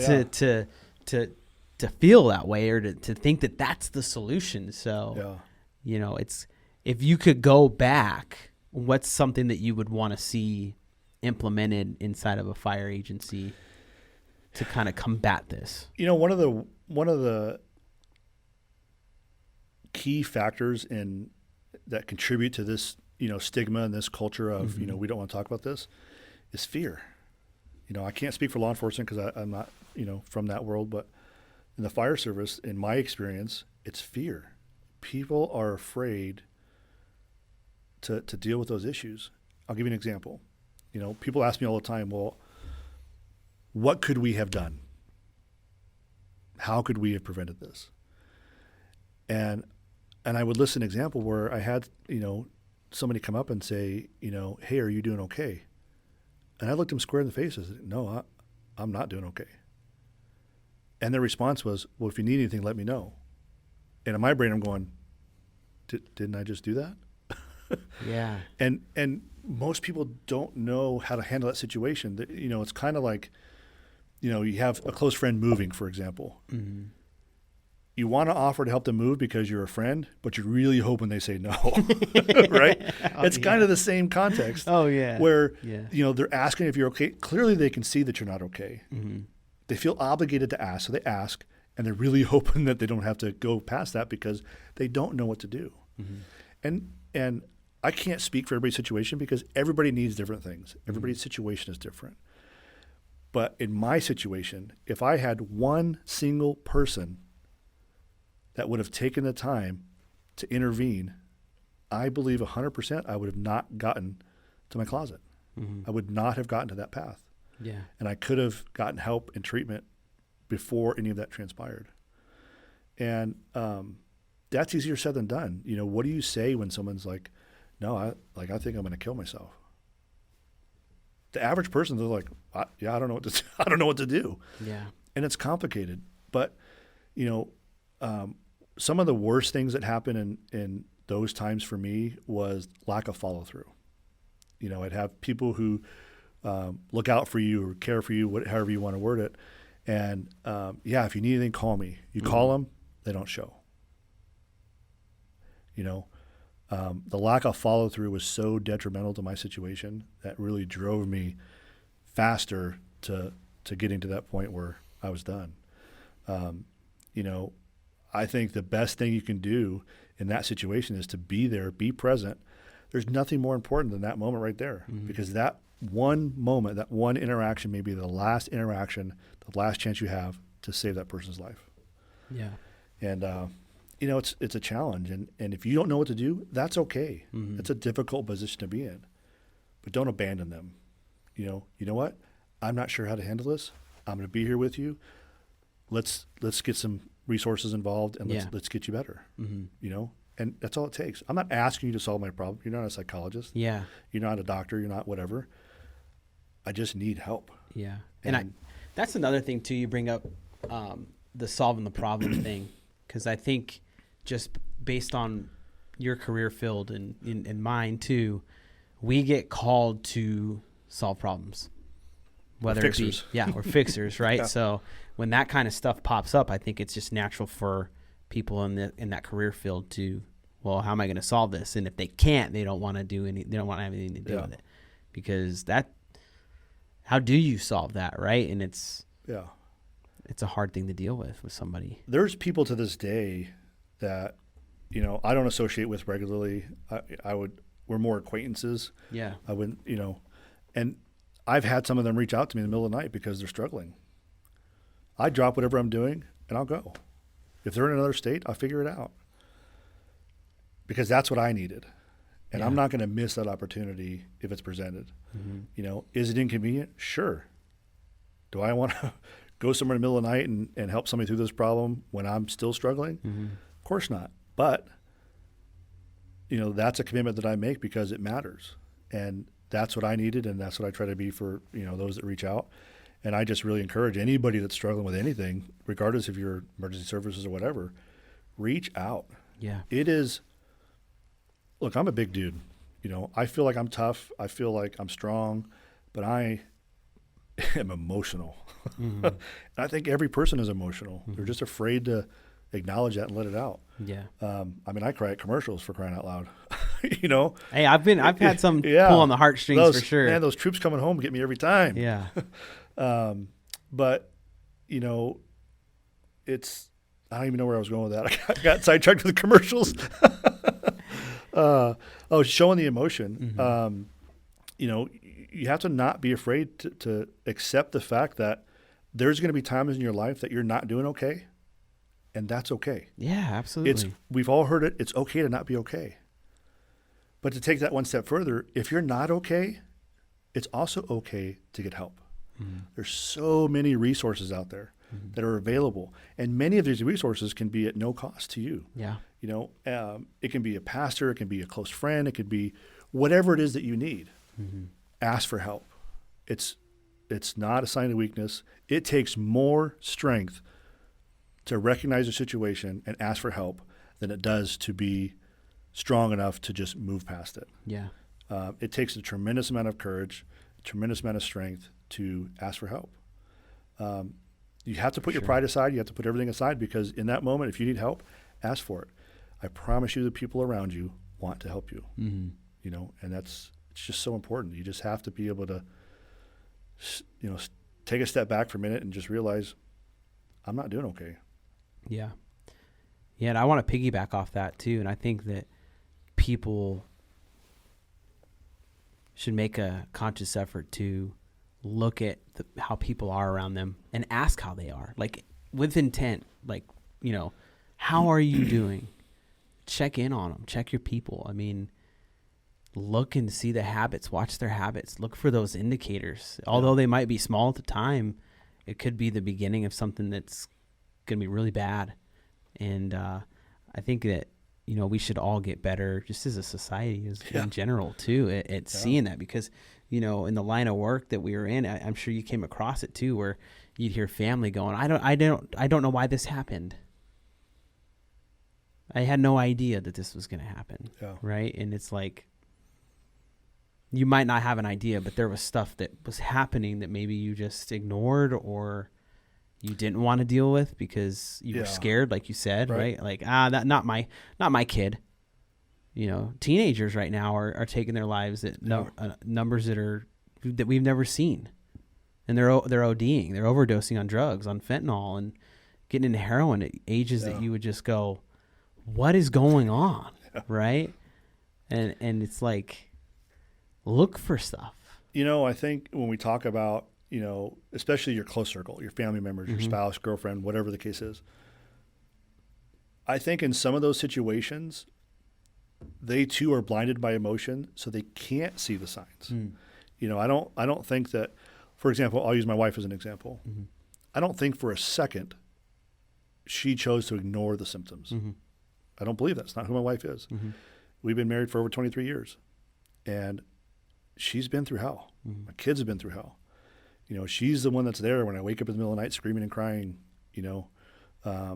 [SPEAKER 1] To feel that way or to think that that's the solution. So, it's if you could go back, what's something that you would want to see implemented inside of a fire agency to kind of combat this?
[SPEAKER 2] One of the key factors that contribute to this, stigma and this culture of, we don't want to talk about this is fear. I can't speak for law enforcement because I'm not, from that world, but in the fire service, in my experience, it's fear. People are afraid to deal with those issues. I'll give you an example. People ask me all the time, well, what could we have done? How could we have prevented this? And I would list an example where I had, somebody come up and say, hey, are you doing okay? And I looked them square in the face and said, no, I'm not doing okay. And their response was, well, if you need anything, let me know. And in my brain, I'm going, didn't I just do that?
[SPEAKER 1] Yeah.
[SPEAKER 2] And most people don't know how to handle that situation. It's kind of like, you have a close friend moving, for example. Mm-hmm. You want to offer to help them move because you're a friend, but you're really hoping they say no, right? It's kind of the same context.
[SPEAKER 1] Oh, yeah.
[SPEAKER 2] Where, they're asking if you're okay. Clearly, they can see that you're not okay. Mm-hmm. They feel obligated to ask, so they ask, and they're really hoping that they don't have to go past that because they don't know what to do. Mm-hmm. And I can't speak for everybody's situation because everybody needs different things. Everybody's situation is different. But in my situation, if I had one single person that would have taken the time to intervene, I believe 100% I would have not gotten to my closet. Mm-hmm. I would not have gotten to that path.
[SPEAKER 1] Yeah.
[SPEAKER 2] And I could have gotten help and treatment before any of that transpired. And that's easier said than done. What do you say when someone's like, no, I think I'm going to kill myself? The average person, they're like, I don't know what to do. Yeah. And it's complicated. But, some of the worst things that happen in those times for me was lack of follow through. I'd have people who look out for you or care for you, however you want to word it. And if you need anything, call me. You call them, they don't show. The lack of follow through was so detrimental to my situation that really drove me faster to getting to that point where I was done. I think the best thing you can do in that situation is to be there, be present. There's nothing more important than that moment right there, because that one moment, that one interaction may be the last interaction, the last chance you have to save that person's life.
[SPEAKER 1] Yeah.
[SPEAKER 2] And, you know, it's a challenge. And if you don't know what to do, that's okay.
[SPEAKER 1] Mm-hmm.
[SPEAKER 2] It's a difficult position to be in. But don't abandon them. You know what? I'm not sure how to handle this. I'm going to be here with you. Let's get some resources involved, and let's get you better. Mm-hmm. You know, and that's all it takes. I'm not asking you to solve my problem. You're not a psychologist.
[SPEAKER 1] Yeah.
[SPEAKER 2] You're not a doctor. You're not whatever. I just need help.
[SPEAKER 1] Yeah. And that's another thing too. You bring up the solving the problem thing, because I think just based on your career field and mine too, we get called to solve problems. Whether it be, we're fixers, right? Yeah. So when that kind of stuff pops up, I think it's just natural for people in that career field to, well, how am I going to solve this? And if they can't, they don't want to they don't want to have anything to do with it, because how do you solve that, right? And it's a hard thing to deal with somebody.
[SPEAKER 2] There's people to this day that, you know, I don't associate with regularly. We're more acquaintances.
[SPEAKER 1] Yeah.
[SPEAKER 2] I wouldn't, you know, and I've had some of them reach out to me in the middle of the night because they're struggling. I drop whatever I'm doing and I'll go. If they're in another state, I'll figure it out, because that's what I needed. And I'm not going to miss that opportunity if it's presented. Mm-hmm. You know, is it inconvenient? Sure. Do I want to go somewhere in the middle of the night and help somebody through this problem when I'm still struggling? Mm-hmm. Of course not. But, you know, that's a commitment that I make because it matters. And that's what I needed, and that's what I try to be for, you know, those that reach out. And I just really encourage anybody that's struggling with anything, regardless if you're emergency services or whatever, reach out.
[SPEAKER 1] Yeah.
[SPEAKER 2] It is, look, I'm a big dude. You know, I feel like I'm tough. I feel like I'm strong, but I am emotional. Mm-hmm. And I think every person is emotional. Mm-hmm. They're just afraid to acknowledge that and let it out.
[SPEAKER 1] Yeah.
[SPEAKER 2] I mean, I cry at commercials, for crying out loud. You know.
[SPEAKER 1] Hey, I've had some pull on the heartstrings for sure.
[SPEAKER 2] Man, those troops coming home get me every time.
[SPEAKER 1] Yeah.
[SPEAKER 2] But you know, I don't even know where I was going with that. I got sidetracked with the commercials. Showing the emotion. Mm-hmm. You know, you have to not be afraid to accept the fact that there's going to be times in your life that you're not doing okay, and that's okay.
[SPEAKER 1] Yeah, absolutely.
[SPEAKER 2] We've all heard it. It's okay to not be okay. But to take that one step further, if you're not okay, it's also okay to get help. Mm-hmm. There's so many resources out there that are available, and many of these resources can be at no cost to you.
[SPEAKER 1] Yeah.
[SPEAKER 2] You know, it can be a pastor, it can be a close friend, it could be whatever it is that you need. Mm-hmm. Ask for help. It's not a sign of weakness. It takes more strength to recognize a situation and ask for help than it does to be strong enough to just move past it.
[SPEAKER 1] Yeah.
[SPEAKER 2] It takes a tremendous amount of courage, a tremendous amount of strength to ask for help. You have to put your pride aside. You have to put everything aside, because in that moment, if you need help, ask for it. I promise you the people around you want to help you. Mm-hmm. You know, and it's just so important. You just have to be able to, you know, take a step back for a minute and just realize I'm not doing okay.
[SPEAKER 1] Yeah. Yeah, and I want to piggyback off that too. And I think that people should make a conscious effort to look at how people are around them and ask how they are, like with intent, like, you know, how are you doing? Check in on them, check your people. I mean, look and see the habits, watch their habits, look for those indicators. Although they might be small at the time, it could be the beginning of something that's going to be really bad. And I think that, you know, we should all get better just as a society, in general too, at seeing that, because, you know, in the line of work that we were in, I'm sure you came across it too, where you'd hear family going, I don't know why this happened. I had no idea that this was going to happen. Yeah. Right. And it's like, you might not have an idea, but there was stuff that was happening that maybe you just ignored or you didn't want to deal with because you were scared, like you said, right? Like, that not my kid. You know, teenagers right now are taking their lives at numbers that we've never seen, and they're ODing, they're overdosing on drugs, on fentanyl, and getting into heroin at ages that you would just go, what is going on, right? And it's like, look for stuff.
[SPEAKER 2] You know, I think when we talk about, especially your close circle, your family members, your spouse, girlfriend, whatever the case is. I think in some of those situations, they too are blinded by emotion, so they can't see the signs. I don't think that, for example, I'll use my wife as an example. I don't think for a second she chose to ignore the symptoms. I don't believe that's not who my wife is. We've been married for over 23 years, and she's been through hell. My kids have been through hell. She's the one that's there when I wake up in the middle of the night screaming and crying, and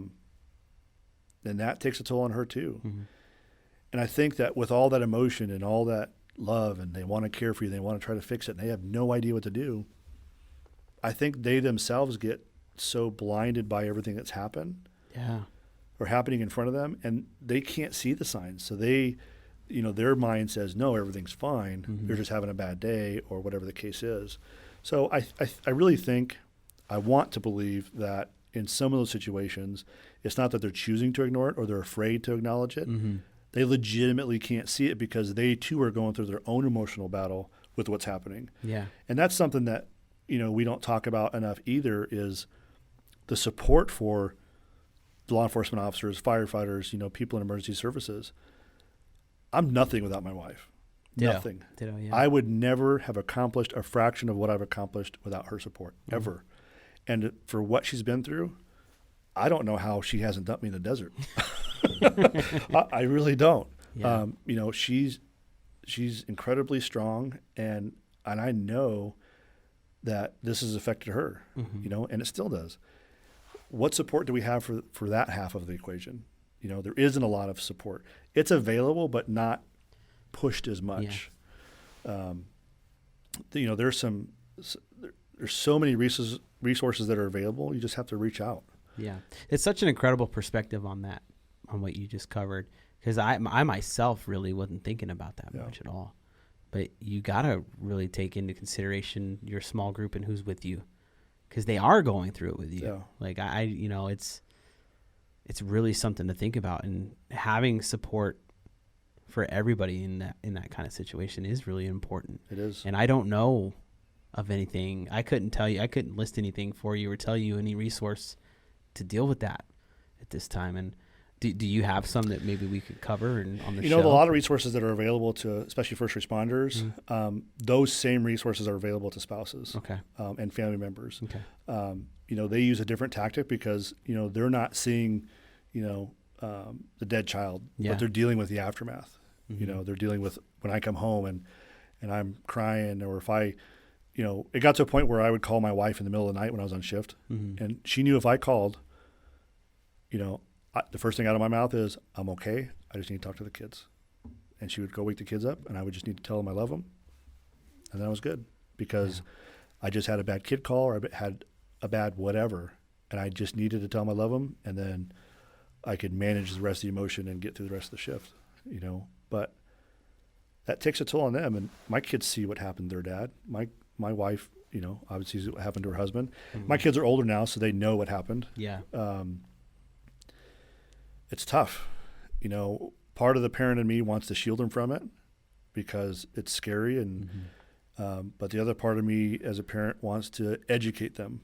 [SPEAKER 2] that takes a toll on her too. And I think that with all that emotion and all that love, and they want to care for you, they want to try to fix it, and they have no idea what to do, I think they themselves get so blinded by everything that's happened or happening in front of them, and they can't see the signs. So they, their mind says, no, everything's fine. They're just having a bad day or whatever the case is. So I really think, I want to believe that in some of those situations, it's not that they're choosing to ignore it or they're afraid to acknowledge it. They legitimately can't see it because they too are going through their own emotional battle with what's happening. And that's something that, we don't talk about enough either, is the support for law enforcement officers, firefighters, people in emergency services. I'm nothing without my wife. Nothing. I would never have accomplished a fraction of what I've accomplished without her support, ever. And for what she's been through, I don't know how she hasn't dumped me in the desert. I really don't. She's incredibly strong, and I know that this has affected her, and it still does. What support do we have for that half of the equation? There isn't a lot of support. It's available, but not pushed as much. There's so many resources that are available. You just have to reach out.
[SPEAKER 1] Yeah. It's such an incredible perspective on that, on what you just covered, because I myself really wasn't thinking about that much at all. But you got to really take into consideration your small group and who's with you, because they are going through it with you.
[SPEAKER 2] Yeah.
[SPEAKER 1] Like it's really something to think about, and having support for everybody in that kind of situation is really important.
[SPEAKER 2] It is.
[SPEAKER 1] And I don't know of anything. I couldn't list anything for you or tell you any resource to deal with that at this time. And do you have some that maybe we could cover on the show?
[SPEAKER 2] A lot of resources that are available to, especially first responders, those same resources are available to spouses and family members. They use a different tactic because, they're not seeing, the dead child, but they're dealing with the aftermath. They're dealing with when I come home and I'm crying, or if I, it got to a point where I would call my wife in the middle of the night when I was on shift, and she knew if I called, the first thing out of my mouth is, I'm okay. I just need to talk to the kids. And she would go wake the kids up, and I would just need to tell them I love them. And then I was good, because I just had a bad kid call, or I had a bad whatever, and I just needed to tell them I love them, and then I could manage the rest of the emotion and get through the rest of the shift, But that takes a toll on them, and my kids see what happened to their dad. My wife, obviously sees what happened to her husband. My kids are older now, so they know what happened. It's tough. Part of the parent in me wants to shield them from it because it's scary, and but the other part of me as a parent wants to educate them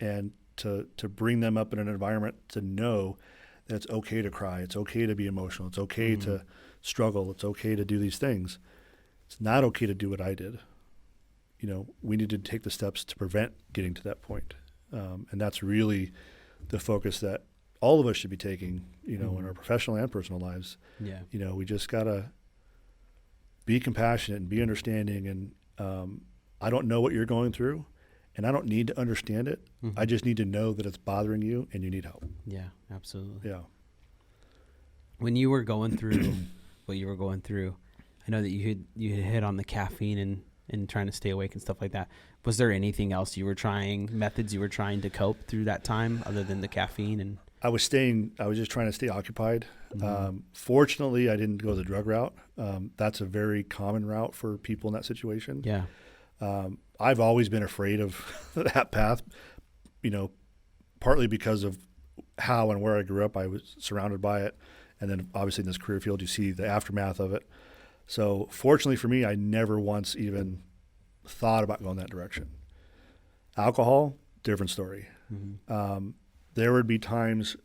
[SPEAKER 2] and to bring them up in an environment to know that it's okay to cry, it's okay to be emotional, it's okay to struggle, it's okay to do these things. It's not okay to do what I did. We need to take the steps to prevent getting to that point, and that's really the focus that all of us should be taking, in our professional and personal lives. We just got to be compassionate and be understanding. And I don't know what you're going through, and I don't need to understand it. I just need to know that it's bothering you and you need help.
[SPEAKER 1] Yeah, absolutely.
[SPEAKER 2] Yeah.
[SPEAKER 1] When you were going through what you were going through, I know that you had hit on the caffeine and trying to stay awake and stuff like that. Was there anything else methods you were trying to cope through that time other than the caffeine? And
[SPEAKER 2] I was just trying to stay occupied. Fortunately, I didn't go the drug route. That's a very common route for people in that situation.
[SPEAKER 1] Yeah.
[SPEAKER 2] I've always been afraid of that path, partly because of how and where I grew up. I was surrounded by it. And then obviously in this career field, you see the aftermath of it. So fortunately for me, I never once even thought about going that direction. Alcohol, different story.
[SPEAKER 1] Mm-hmm.
[SPEAKER 2] There would be times,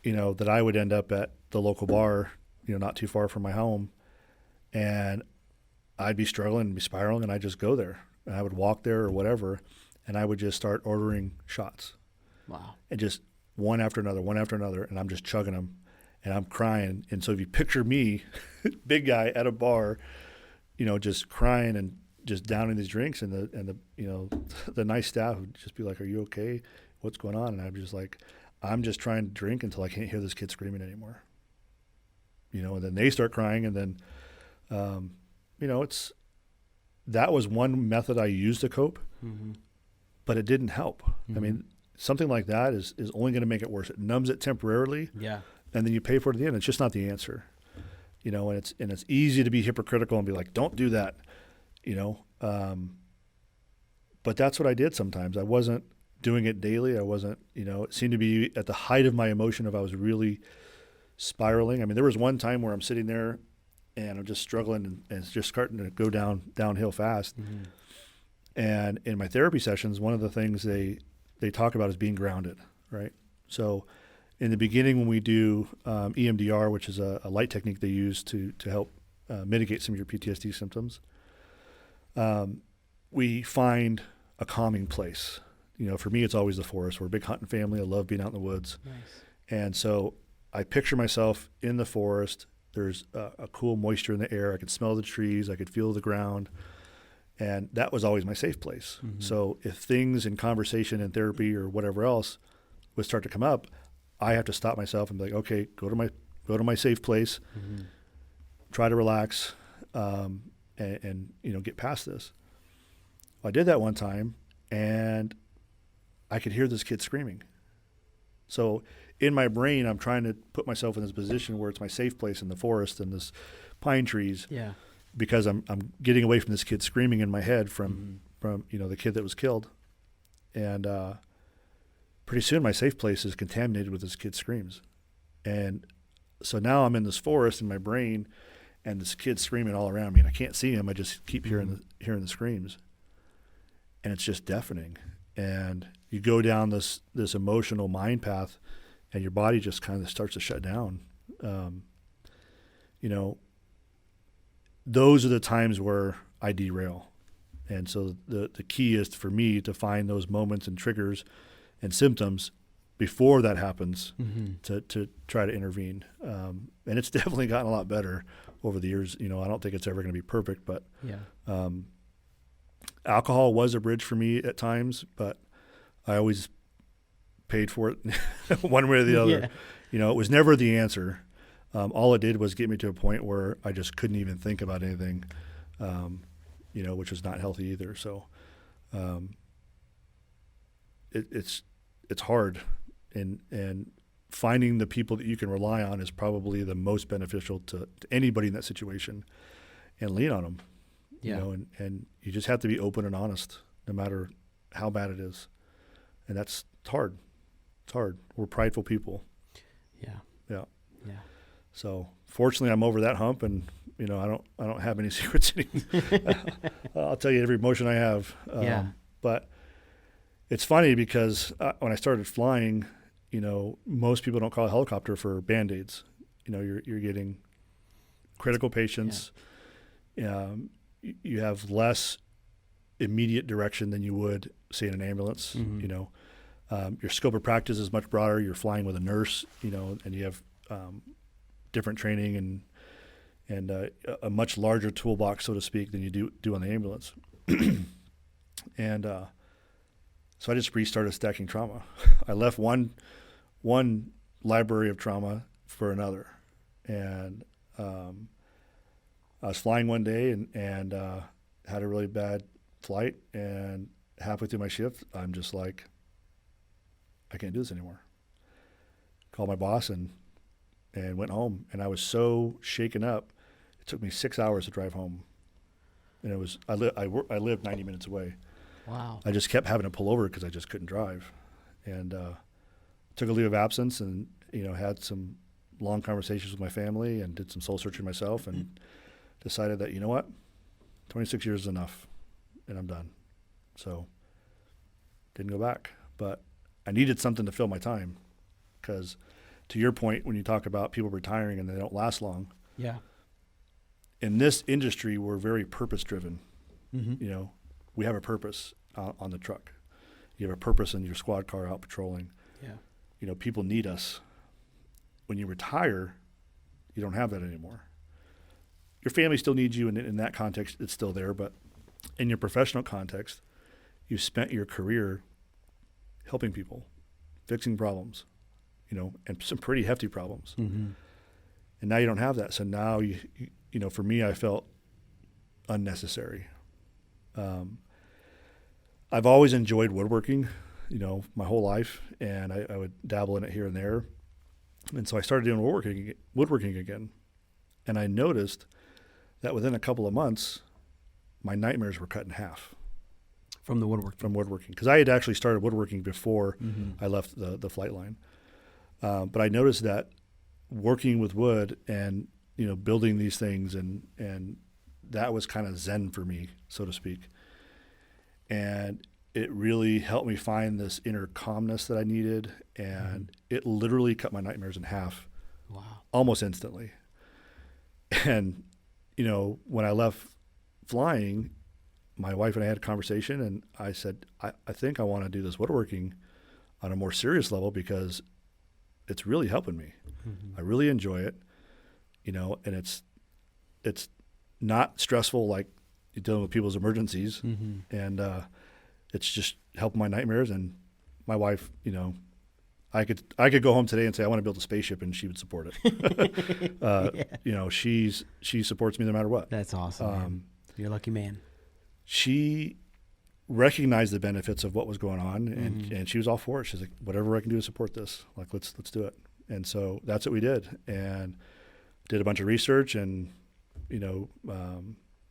[SPEAKER 2] that I would end up at the local bar, not too far from my home, and I'd be struggling and be spiraling, and I'd just go there. And I would walk there or whatever, and I would just start ordering shots.
[SPEAKER 1] Wow.
[SPEAKER 2] And just one after another, and I'm just chugging them, and I'm crying. And so if you picture me, big guy at a bar, just crying and just downing these drinks, and the nice staff would just be like, "Are you okay? What's going on?" And I'm just like, "I'm just trying to drink until I can't hear this kid screaming anymore." And then they start crying, and then, that was one method I used to cope,
[SPEAKER 1] Mm-hmm.
[SPEAKER 2] but it didn't help.
[SPEAKER 1] Mm-hmm.
[SPEAKER 2] I mean, something like that is only going to make it worse. It numbs it temporarily,
[SPEAKER 1] Yeah.
[SPEAKER 2] and then you pay for it at the end. It's just not the answer, and it's easy to be hypocritical and be like, "Don't do that," But that's what I did sometimes. I wasn't doing it daily. I wasn't, it seemed to be at the height of my emotion if I was really spiraling. I mean, there was one time where I'm sitting there and I'm just struggling and it's just starting to go downhill fast.
[SPEAKER 1] Mm-hmm.
[SPEAKER 2] And in my therapy sessions, one of the things they talk about is being grounded, right? So in the beginning when we do EMDR, which is a light technique they use to help mitigate some of your PTSD symptoms, we find a calming place. For me, it's always the forest. We're a big hunting family. I love being out in the woods.
[SPEAKER 1] Nice.
[SPEAKER 2] And so I picture myself in the forest. There's a cool moisture in the air. I could smell the trees. I could feel the ground. And that was always my safe place.
[SPEAKER 1] Mm-hmm.
[SPEAKER 2] So if things in conversation and therapy or whatever else would start to come up, I have to stop myself and be like, okay, go to my safe place,
[SPEAKER 1] Mm-hmm.
[SPEAKER 2] try to relax, and get past this. Well, I did that one time, and I could hear this kid screaming. So in my brain, I'm trying to put myself in this position where it's my safe place in the forest and this pine trees.
[SPEAKER 1] Yeah.
[SPEAKER 2] Because I'm getting away from this kid screaming in my head from the kid that was killed, and pretty soon my safe place is contaminated with this kid's screams, and so now I'm in this forest in my brain, and this kid's screaming all around me, and I can't see him. I just keep hearing the screams, and it's just deafening. And you go down this emotional mind path, and your body just kind of starts to shut down. Those are the times where I derail. And so the key is for me to find those moments and triggers and symptoms before that happens,
[SPEAKER 1] Mm-hmm.
[SPEAKER 2] to try to intervene. And it's definitely gotten a lot better over the years. I don't think it's ever going to be perfect, but
[SPEAKER 1] Yeah.
[SPEAKER 2] Alcohol was a bridge for me at times, but I always paid for it one way or the other.
[SPEAKER 1] Yeah.
[SPEAKER 2] It was never the answer. All it did was get me to a point where I just couldn't even think about anything, which was not healthy either. So it's hard, and finding the people that you can rely on is probably the most beneficial to anybody in that situation, and lean on them.
[SPEAKER 1] Yeah.
[SPEAKER 2] And you just have to be open and honest, no matter how bad it is, and that's hard. It's hard. We're prideful people.
[SPEAKER 1] Yeah.
[SPEAKER 2] Yeah.
[SPEAKER 1] Yeah.
[SPEAKER 2] So fortunately, I'm over that hump, and I don't have any secrets anymore. I'll tell you every emotion I have.
[SPEAKER 1] Yeah.
[SPEAKER 2] But it's funny because when I started flying, most people don't call a helicopter for Band-Aids. You're getting critical patients. Yeah. You have less immediate direction than you would, say, in an ambulance.
[SPEAKER 1] Mm-hmm.
[SPEAKER 2] Your scope of practice is much broader. You're flying with a nurse, and you have different training and a much larger toolbox, so to speak, than you do on the ambulance. And so I just restarted stacking trauma. I left one library of trauma for another, and I was flying one day and had a really bad flight, and halfway through my shift, I'm just like, I can't do this anymore. Called my boss and went home, and I was so shaken up. It took me 6 hours to drive home, and I lived 90 minutes away.
[SPEAKER 1] Wow.
[SPEAKER 2] I just kept having to pull over because I just couldn't drive, and took a leave of absence, and had some long conversations with my family, and did some soul searching myself, and decided that 26 years is enough, and I'm done. So didn't go back. But I needed something to fill my time, because to your point, when you talk about people retiring and they don't last long,
[SPEAKER 1] Yeah.
[SPEAKER 2] in this industry, we're very purpose driven.
[SPEAKER 1] Mm-hmm.
[SPEAKER 2] You know, we have a purpose on the truck. You have a purpose in your squad car out patrolling.
[SPEAKER 1] Yeah.
[SPEAKER 2] You know, people need us. When you retire, you don't have that anymore. Your family still needs you, and in that context, it's still there. But in your professional context, you spent your career helping people, fixing problems, you know, and some pretty hefty problems.
[SPEAKER 1] Mm-hmm.
[SPEAKER 2] And now you don't have that. So now, you know, for me, I felt unnecessary. I've always enjoyed woodworking, you know, my whole life, and I would dabble in it here and there. And so I started doing woodworking again. And I noticed that within a couple of months, my nightmares were cut in half.
[SPEAKER 1] From the woodworking.
[SPEAKER 2] From woodworking. Because I had actually started woodworking before
[SPEAKER 1] Mm-hmm.
[SPEAKER 2] I left the flight line. But I noticed that working with wood and, you know, building these things, and that was kind of zen for me, so to speak. And it really helped me find this inner calmness that I needed. And it literally cut my nightmares in half.
[SPEAKER 1] Wow.
[SPEAKER 2] Almost instantly. And, you know, when I left flying, my wife and I had a conversation, and I said, I think I want to do this woodworking on a more serious level, because it's really helping me.
[SPEAKER 1] Mm-hmm.
[SPEAKER 2] I really enjoy it, you know, and it's not stressful like you're dealing with people's emergencies.
[SPEAKER 1] Mm-hmm.
[SPEAKER 2] And it's just helping my nightmares. And my wife, you know, I could go home today and say I want to build a spaceship, and she would support it.
[SPEAKER 1] Yeah.
[SPEAKER 2] You know, she supports me no matter what.
[SPEAKER 1] That's awesome. Man. You're a lucky man.
[SPEAKER 2] She recognized the benefits of what was going on, and,
[SPEAKER 1] Mm-hmm.
[SPEAKER 2] and she was all for it. She's like, whatever I can do to support this, like let's do it. And so that's what we did, and did a bunch of research, and, you know,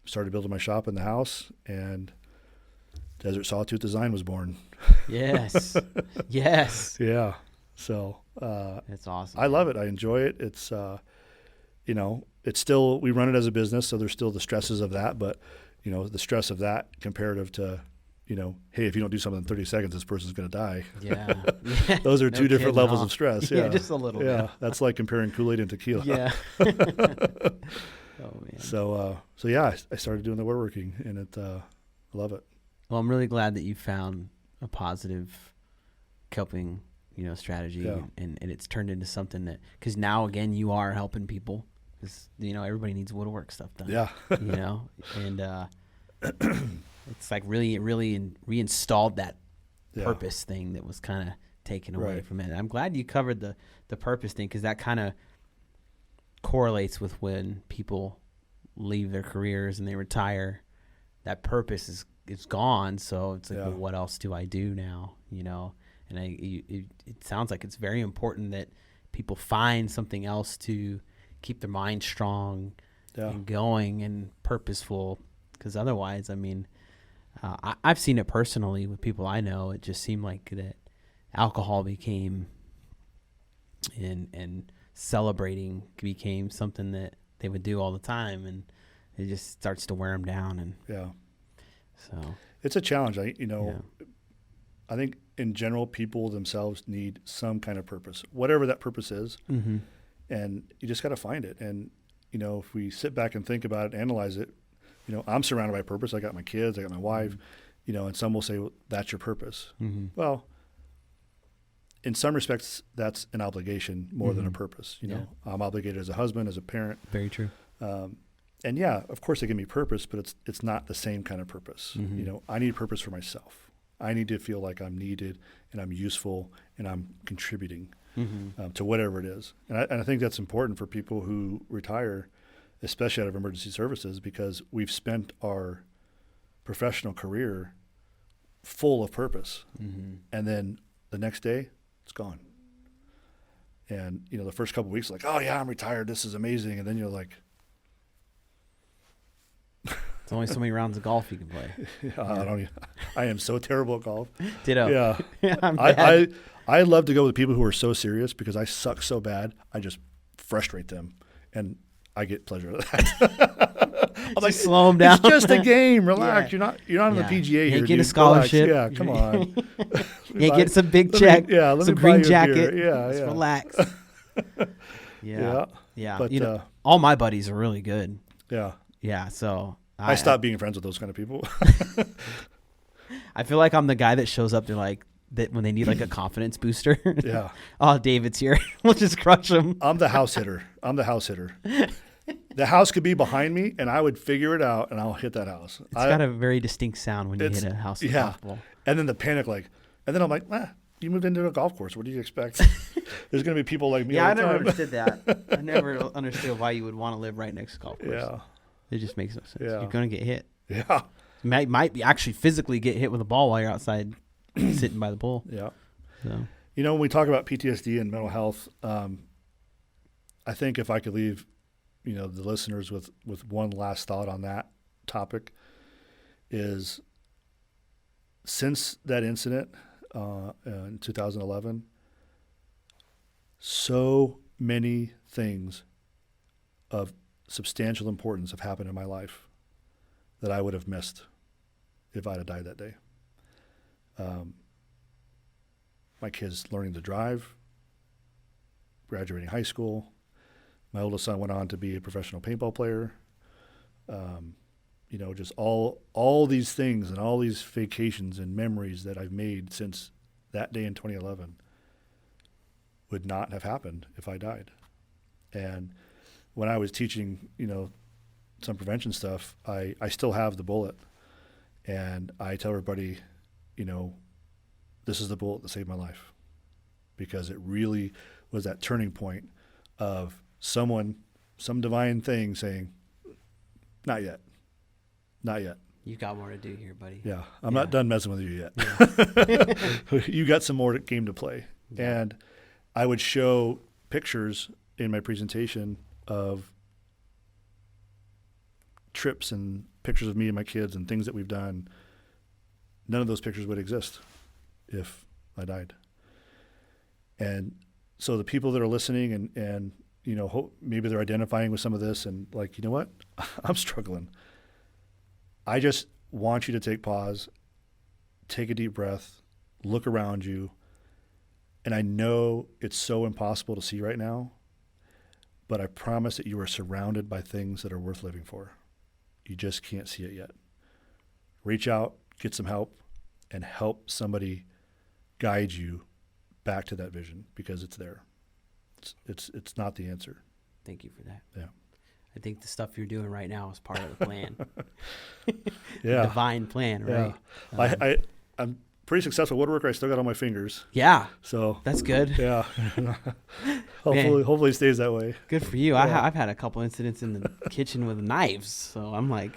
[SPEAKER 2] started building my shop in the house, and Desert Sawtooth Design was born.
[SPEAKER 1] Yes. Yes.
[SPEAKER 2] Yeah. So
[SPEAKER 1] That's awesome.
[SPEAKER 2] I love it. I enjoy it. It's, you know, it's still, we run it as a business, so there's still the stresses of that, but, you know, the stress of that comparative to, you know, hey, if you don't do something in 30 seconds, this person's going to die.
[SPEAKER 1] Yeah.
[SPEAKER 2] Those are
[SPEAKER 1] No
[SPEAKER 2] two different
[SPEAKER 1] kidding,
[SPEAKER 2] levels
[SPEAKER 1] huh?
[SPEAKER 2] of stress.
[SPEAKER 1] Yeah,
[SPEAKER 2] Yeah,
[SPEAKER 1] just a little
[SPEAKER 2] Yeah,
[SPEAKER 1] bit.
[SPEAKER 2] that's like comparing Kool-Aid and tequila.
[SPEAKER 1] Yeah. Oh man.
[SPEAKER 2] So yeah, I started doing the woodworking, and I love it.
[SPEAKER 1] Well, I'm really glad that you found a positive coping, you know, strategy,
[SPEAKER 2] Yeah.
[SPEAKER 1] and it's turned into something that, because now again you are helping people, because, you know, everybody needs woodwork stuff done.
[SPEAKER 2] Yeah.
[SPEAKER 1] You know, and it's like really reinstalled that
[SPEAKER 2] Yeah.
[SPEAKER 1] purpose thing that was kind of taken away
[SPEAKER 2] Right.
[SPEAKER 1] from it. I'm glad you covered the purpose thing, because that kind of correlates with when people leave their careers and they retire. That purpose is gone, so it's like,
[SPEAKER 2] Yeah.
[SPEAKER 1] well, what else do I do now? You know, and it sounds like it's very important that people find something else to keep their mind strong
[SPEAKER 2] Yeah.
[SPEAKER 1] and going and purposeful, because otherwise, I mean, I've seen it personally with people I know. It just seemed like that alcohol became and celebrating became something that they would do all the time, and it just starts to wear them down. And
[SPEAKER 2] Yeah.
[SPEAKER 1] so,
[SPEAKER 2] It's a challenge. I think in general, people themselves need some kind of purpose, whatever that purpose is.
[SPEAKER 1] mm-hmm.
[SPEAKER 2] And you just got to find it. And, you know, if we sit back and think about it, analyze it, you know, I'm surrounded by purpose. I got my kids, I got my wife, you know, and some will say, well, that's your purpose.
[SPEAKER 1] Mm-hmm.
[SPEAKER 2] Well, in some respects, that's an obligation more than a purpose. You know, I'm obligated as a husband, as a parent.
[SPEAKER 1] Very true.
[SPEAKER 2] And yeah, of course, they give me purpose, but it's not the same kind of purpose.
[SPEAKER 1] Mm-hmm.
[SPEAKER 2] You know, I need purpose for myself. I need to feel like I'm needed and I'm useful and I'm contributing to whatever it is. And I think that's important for people who retire, especially out of emergency services, because we've spent our professional career full of purpose.
[SPEAKER 1] Mm-hmm.
[SPEAKER 2] And then the next day, it's gone. And, you know, the first couple of weeks, like, oh, yeah, I'm retired. This is amazing. And then you're like,
[SPEAKER 1] There's only so many rounds of golf you can play.
[SPEAKER 2] I am so terrible at golf.
[SPEAKER 1] Ditto.
[SPEAKER 2] Yeah.
[SPEAKER 1] I'm bad.
[SPEAKER 2] I love to go with people who are so serious, because I suck so bad. I just frustrate them. And I get pleasure out of that. I'm
[SPEAKER 1] like, slow them down.
[SPEAKER 2] It's just a game. Relax.
[SPEAKER 1] Yeah.
[SPEAKER 2] You're not on the PGA here.
[SPEAKER 1] Get
[SPEAKER 2] dude.
[SPEAKER 1] a scholarship.
[SPEAKER 2] Relax. Yeah, come on.
[SPEAKER 1] Get some big check.
[SPEAKER 2] Let
[SPEAKER 1] some
[SPEAKER 2] me buy
[SPEAKER 1] green
[SPEAKER 2] you a
[SPEAKER 1] jacket.
[SPEAKER 2] beer. Yeah,
[SPEAKER 1] Just
[SPEAKER 2] yeah.
[SPEAKER 1] relax.
[SPEAKER 2] Yeah.
[SPEAKER 1] Yeah.
[SPEAKER 2] But
[SPEAKER 1] all my buddies are really good.
[SPEAKER 2] yeah.
[SPEAKER 1] Yeah. So
[SPEAKER 2] I stopped being friends with those kind of people.
[SPEAKER 1] I feel like I'm the guy that shows up to like that when they need like a confidence booster.
[SPEAKER 2] Yeah.
[SPEAKER 1] Oh, David's here. We'll just crush him.
[SPEAKER 2] I'm the house hitter. The house could be behind me, and I would figure it out, and I'll hit that house.
[SPEAKER 1] It's got a very distinct sound when you hit a house with a golf ball.
[SPEAKER 2] And then the panic, and then I'm like, you moved into a golf course. What do you expect? There's going to be people like me.
[SPEAKER 1] Yeah,
[SPEAKER 2] all
[SPEAKER 1] I
[SPEAKER 2] the
[SPEAKER 1] never
[SPEAKER 2] time.
[SPEAKER 1] understood that. I never understood why you would want to live right next to golf course.
[SPEAKER 2] Yeah.
[SPEAKER 1] It just makes no sense.
[SPEAKER 2] Yeah.
[SPEAKER 1] You're going to get hit.
[SPEAKER 2] Yeah.
[SPEAKER 1] Might be actually physically get hit with a ball while you're outside sitting by the pool.
[SPEAKER 2] Yeah.
[SPEAKER 1] So.
[SPEAKER 2] When we talk about PTSD and mental health, I think if I could leave, the listeners with one last thought on that topic is since that incident in 2011, so many things of substantial importance have happened in my life that I would have missed if I'd have died that day. My kids learning to drive, graduating high school. My oldest son went on to be a professional paintball player. Just all these things and all these vacations and memories that I've made since that day in 2011 would not have happened if I died. And when I was teaching, some prevention stuff, I still have the bullet. And I tell everybody, this is the bullet that saved my life, because it really was that turning point of some divine thing saying, not yet.
[SPEAKER 1] You got more to do here, buddy.
[SPEAKER 2] Yeah. I'm not done messing with you yet. Yeah. You got some more game to play. Yeah. And I would show pictures in my presentation of trips and pictures of me and my kids and things that we've done. None of those pictures would exist if I died. And so the people that are listening and maybe they're identifying with some of this and like, you know what? I'm struggling. I just want you to take pause, take a deep breath, look around you. And I know it's so impossible to see right now, but I promise that you are surrounded by things that are worth living for. You just can't see it yet. Reach out, get some help, and help somebody guide you back to that vision, because it's there. It's not the answer.
[SPEAKER 1] Thank you for that.
[SPEAKER 2] Yeah.
[SPEAKER 1] I think the stuff you're doing right now is part of the plan.
[SPEAKER 2] Yeah.
[SPEAKER 1] Divine plan, right?
[SPEAKER 2] Yeah. I'm pretty successful woodworker. I still got all my fingers.
[SPEAKER 1] Yeah.
[SPEAKER 2] So
[SPEAKER 1] that's good.
[SPEAKER 2] Yeah. Hopefully it stays that way.
[SPEAKER 1] Good for you.
[SPEAKER 2] Yeah.
[SPEAKER 1] I've had a couple incidents in the kitchen with knives, so I'm like.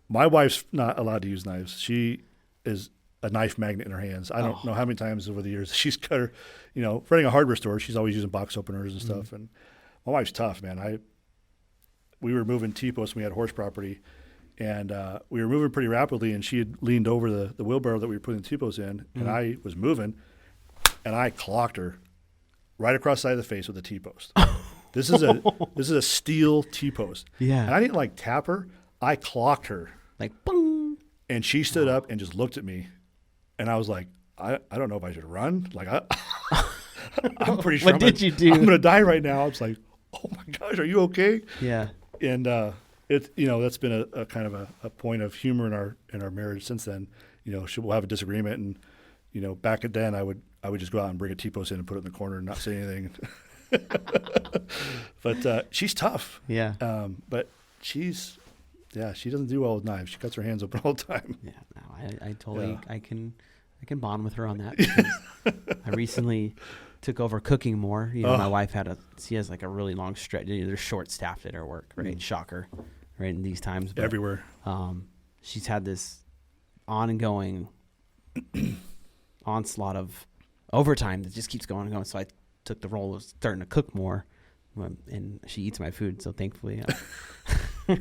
[SPEAKER 2] My wife's not allowed to use knives. She is a knife magnet in her hands. I don't know how many times over the years she's cut her, running a hardware store, she's always using box openers and stuff. And my wife's tough, man. We were moving T-posts when we had horse property, and we were moving pretty rapidly, and she had leaned over the wheelbarrow that we were putting the T-posts in, and I was moving, and I clocked her right across the side of the face with a T-post. This is a steel T-post.
[SPEAKER 1] Yeah.
[SPEAKER 2] And I didn't like tap her. I clocked her.
[SPEAKER 1] Like, boom.
[SPEAKER 2] And she stood up and just looked at me, and I was like, I don't know if I should run. Like, I'm pretty sure.
[SPEAKER 1] What did you do?
[SPEAKER 2] I'm going to die right now. I was like, oh my gosh, are you okay?
[SPEAKER 1] Yeah.
[SPEAKER 2] And that's been a kind of a point of humor in our marriage since then. We'll have a disagreement, and back then I would just go out and bring a T-post in and put it in the corner and not say anything. But she's tough.
[SPEAKER 1] Yeah.
[SPEAKER 2] But she doesn't do well with knives. She cuts her hands open all the time.
[SPEAKER 1] Yeah. No, I totally I can bond with her on that, because I recently took over cooking more. My wife she has like a really long stretch. They're short staffed at her work, right? Shocker, right? In these times, but,
[SPEAKER 2] everywhere.
[SPEAKER 1] She's had this ongoing onslaught of overtime that just keeps going and going. So I took the role of starting to cook more, and she eats my food. So thankfully,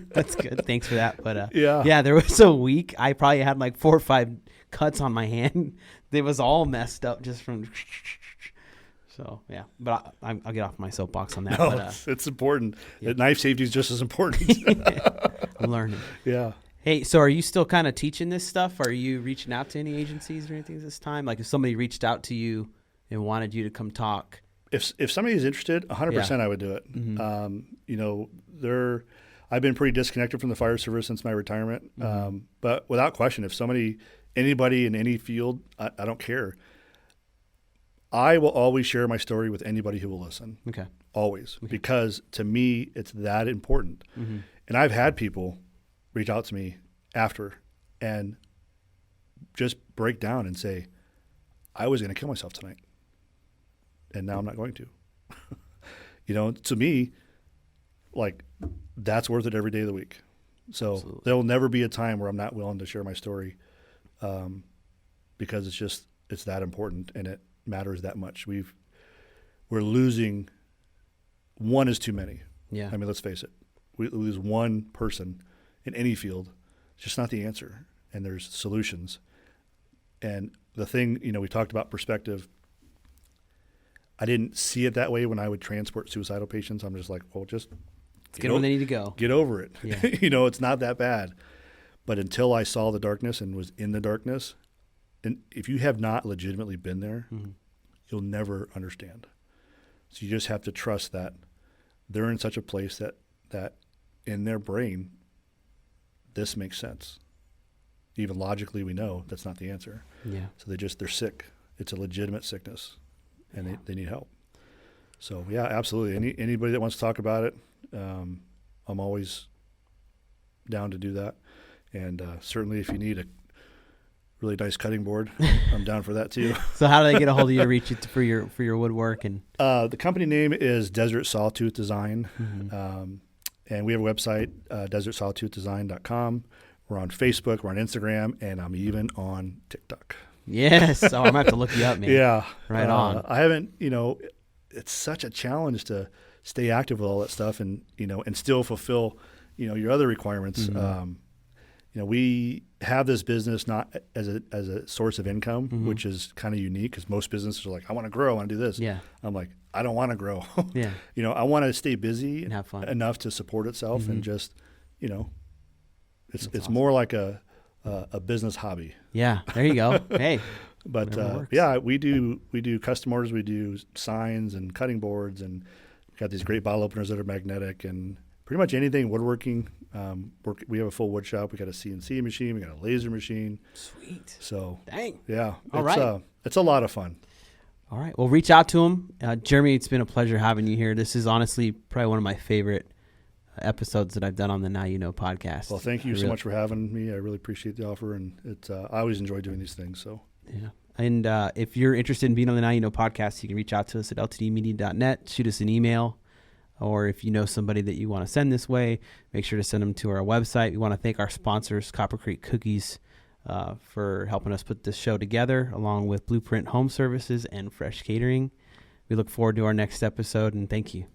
[SPEAKER 1] that's good. Thanks for that. But yeah, there was a week I probably had like 4 or 5 cuts on my hand. It was all messed up just from. So, yeah. But I'll get off my soapbox on that.
[SPEAKER 2] No,
[SPEAKER 1] but,
[SPEAKER 2] it's important.
[SPEAKER 1] Yeah.
[SPEAKER 2] Knife safety is just as important.
[SPEAKER 1] I'm learning.
[SPEAKER 2] Yeah.
[SPEAKER 1] Hey, so are you still kind of teaching this stuff? Are you reaching out to any agencies or anything this time? Like if somebody reached out to you and wanted you to come talk.
[SPEAKER 2] If somebody is interested, 100% I would do it.
[SPEAKER 1] Mm-hmm.
[SPEAKER 2] I've been pretty disconnected from the fire service since my retirement. But without question, if anybody in any field, I don't care. I will always share my story with anybody who will listen.
[SPEAKER 1] Okay.
[SPEAKER 2] Always. Okay. Because to me, it's that important. Mm-hmm. And I've had people reach out to me after and just break down and say, I was going to kill myself tonight. And now I'm not going to. To me, like, that's worth it every day of the week. So Absolutely. There will never be a time where I'm not willing to share my story because it's that important and it matters that much. We're losing one is too many.
[SPEAKER 1] Yeah.
[SPEAKER 2] I mean, let's face it. We lose one person in any field. It's just not the answer. And there's solutions. And the thing, we talked about perspective. I didn't see it that way when I would transport suicidal patients. I'm just like, well, just
[SPEAKER 1] get where they need to go.
[SPEAKER 2] Get over it.
[SPEAKER 1] Yeah.
[SPEAKER 2] It's not that bad. But until I saw the darkness and was in the darkness, and if you have not legitimately been there, mm-hmm. you'll never understand. So you just have to trust that they're in such a place that in their brain, this makes sense. Even logically, we know that's not the answer.
[SPEAKER 1] Yeah.
[SPEAKER 2] So they're sick. It's a legitimate sickness, and they need help. So yeah, absolutely. Anybody that wants to talk about it, I'm always down to do that. And certainly, if you need a really nice cutting board, I'm down for that too.
[SPEAKER 1] So how do they get a hold of you to reach you for your woodwork? And
[SPEAKER 2] the company name is Desert Sawtooth Design, mm-hmm. And we have a website, desertsawtoothdesign.com. We're on Facebook, we're on Instagram, and I'm even on TikTok.
[SPEAKER 1] Yes, I'm gonna have to look you up, man.
[SPEAKER 2] Yeah,
[SPEAKER 1] right on.
[SPEAKER 2] I haven't, it's such a challenge to stay active with all that stuff, and and still fulfill, your other requirements. Mm-hmm. We have this business not as a source of income, mm-hmm. which is kind of unique because most businesses are like, I want to grow, I want to do this.
[SPEAKER 1] Yeah.
[SPEAKER 2] I'm like, I don't want to grow.
[SPEAKER 1] Yeah.
[SPEAKER 2] I want to stay busy
[SPEAKER 1] and have fun
[SPEAKER 2] enough to support itself, mm-hmm. and just, it's
[SPEAKER 1] awesome.
[SPEAKER 2] more like a business hobby.
[SPEAKER 1] Yeah. There you go. Hey.
[SPEAKER 2] But yeah, we do custom orders, we do signs and cutting boards, and we've got these great bottle openers that are magnetic, and pretty much anything woodworking. We have a full wood shop. We got a CNC machine. We got a laser machine.
[SPEAKER 1] Sweet.
[SPEAKER 2] So
[SPEAKER 1] dang.
[SPEAKER 2] Yeah.
[SPEAKER 1] All right.
[SPEAKER 2] It's a lot of fun.
[SPEAKER 1] All right. Well, reach out to him, Jeremy. It's been a pleasure having you here. This is honestly probably one of my favorite episodes that I've done on the Now You Know podcast.
[SPEAKER 2] Well, thank you so much for having me. I really appreciate the offer, and I always enjoy doing these things. So
[SPEAKER 1] yeah. And if you're interested in being on the Now You Know podcast, you can reach out to us at ltdmedia.net. Shoot us an email. Or if you know somebody that you want to send this way, make sure to send them to our website. We want to thank our sponsors, Copper Creek Cookies, for helping us put this show together, along with Blueprint Home Services and Fresh Catering. We look forward to our next episode, and thank you.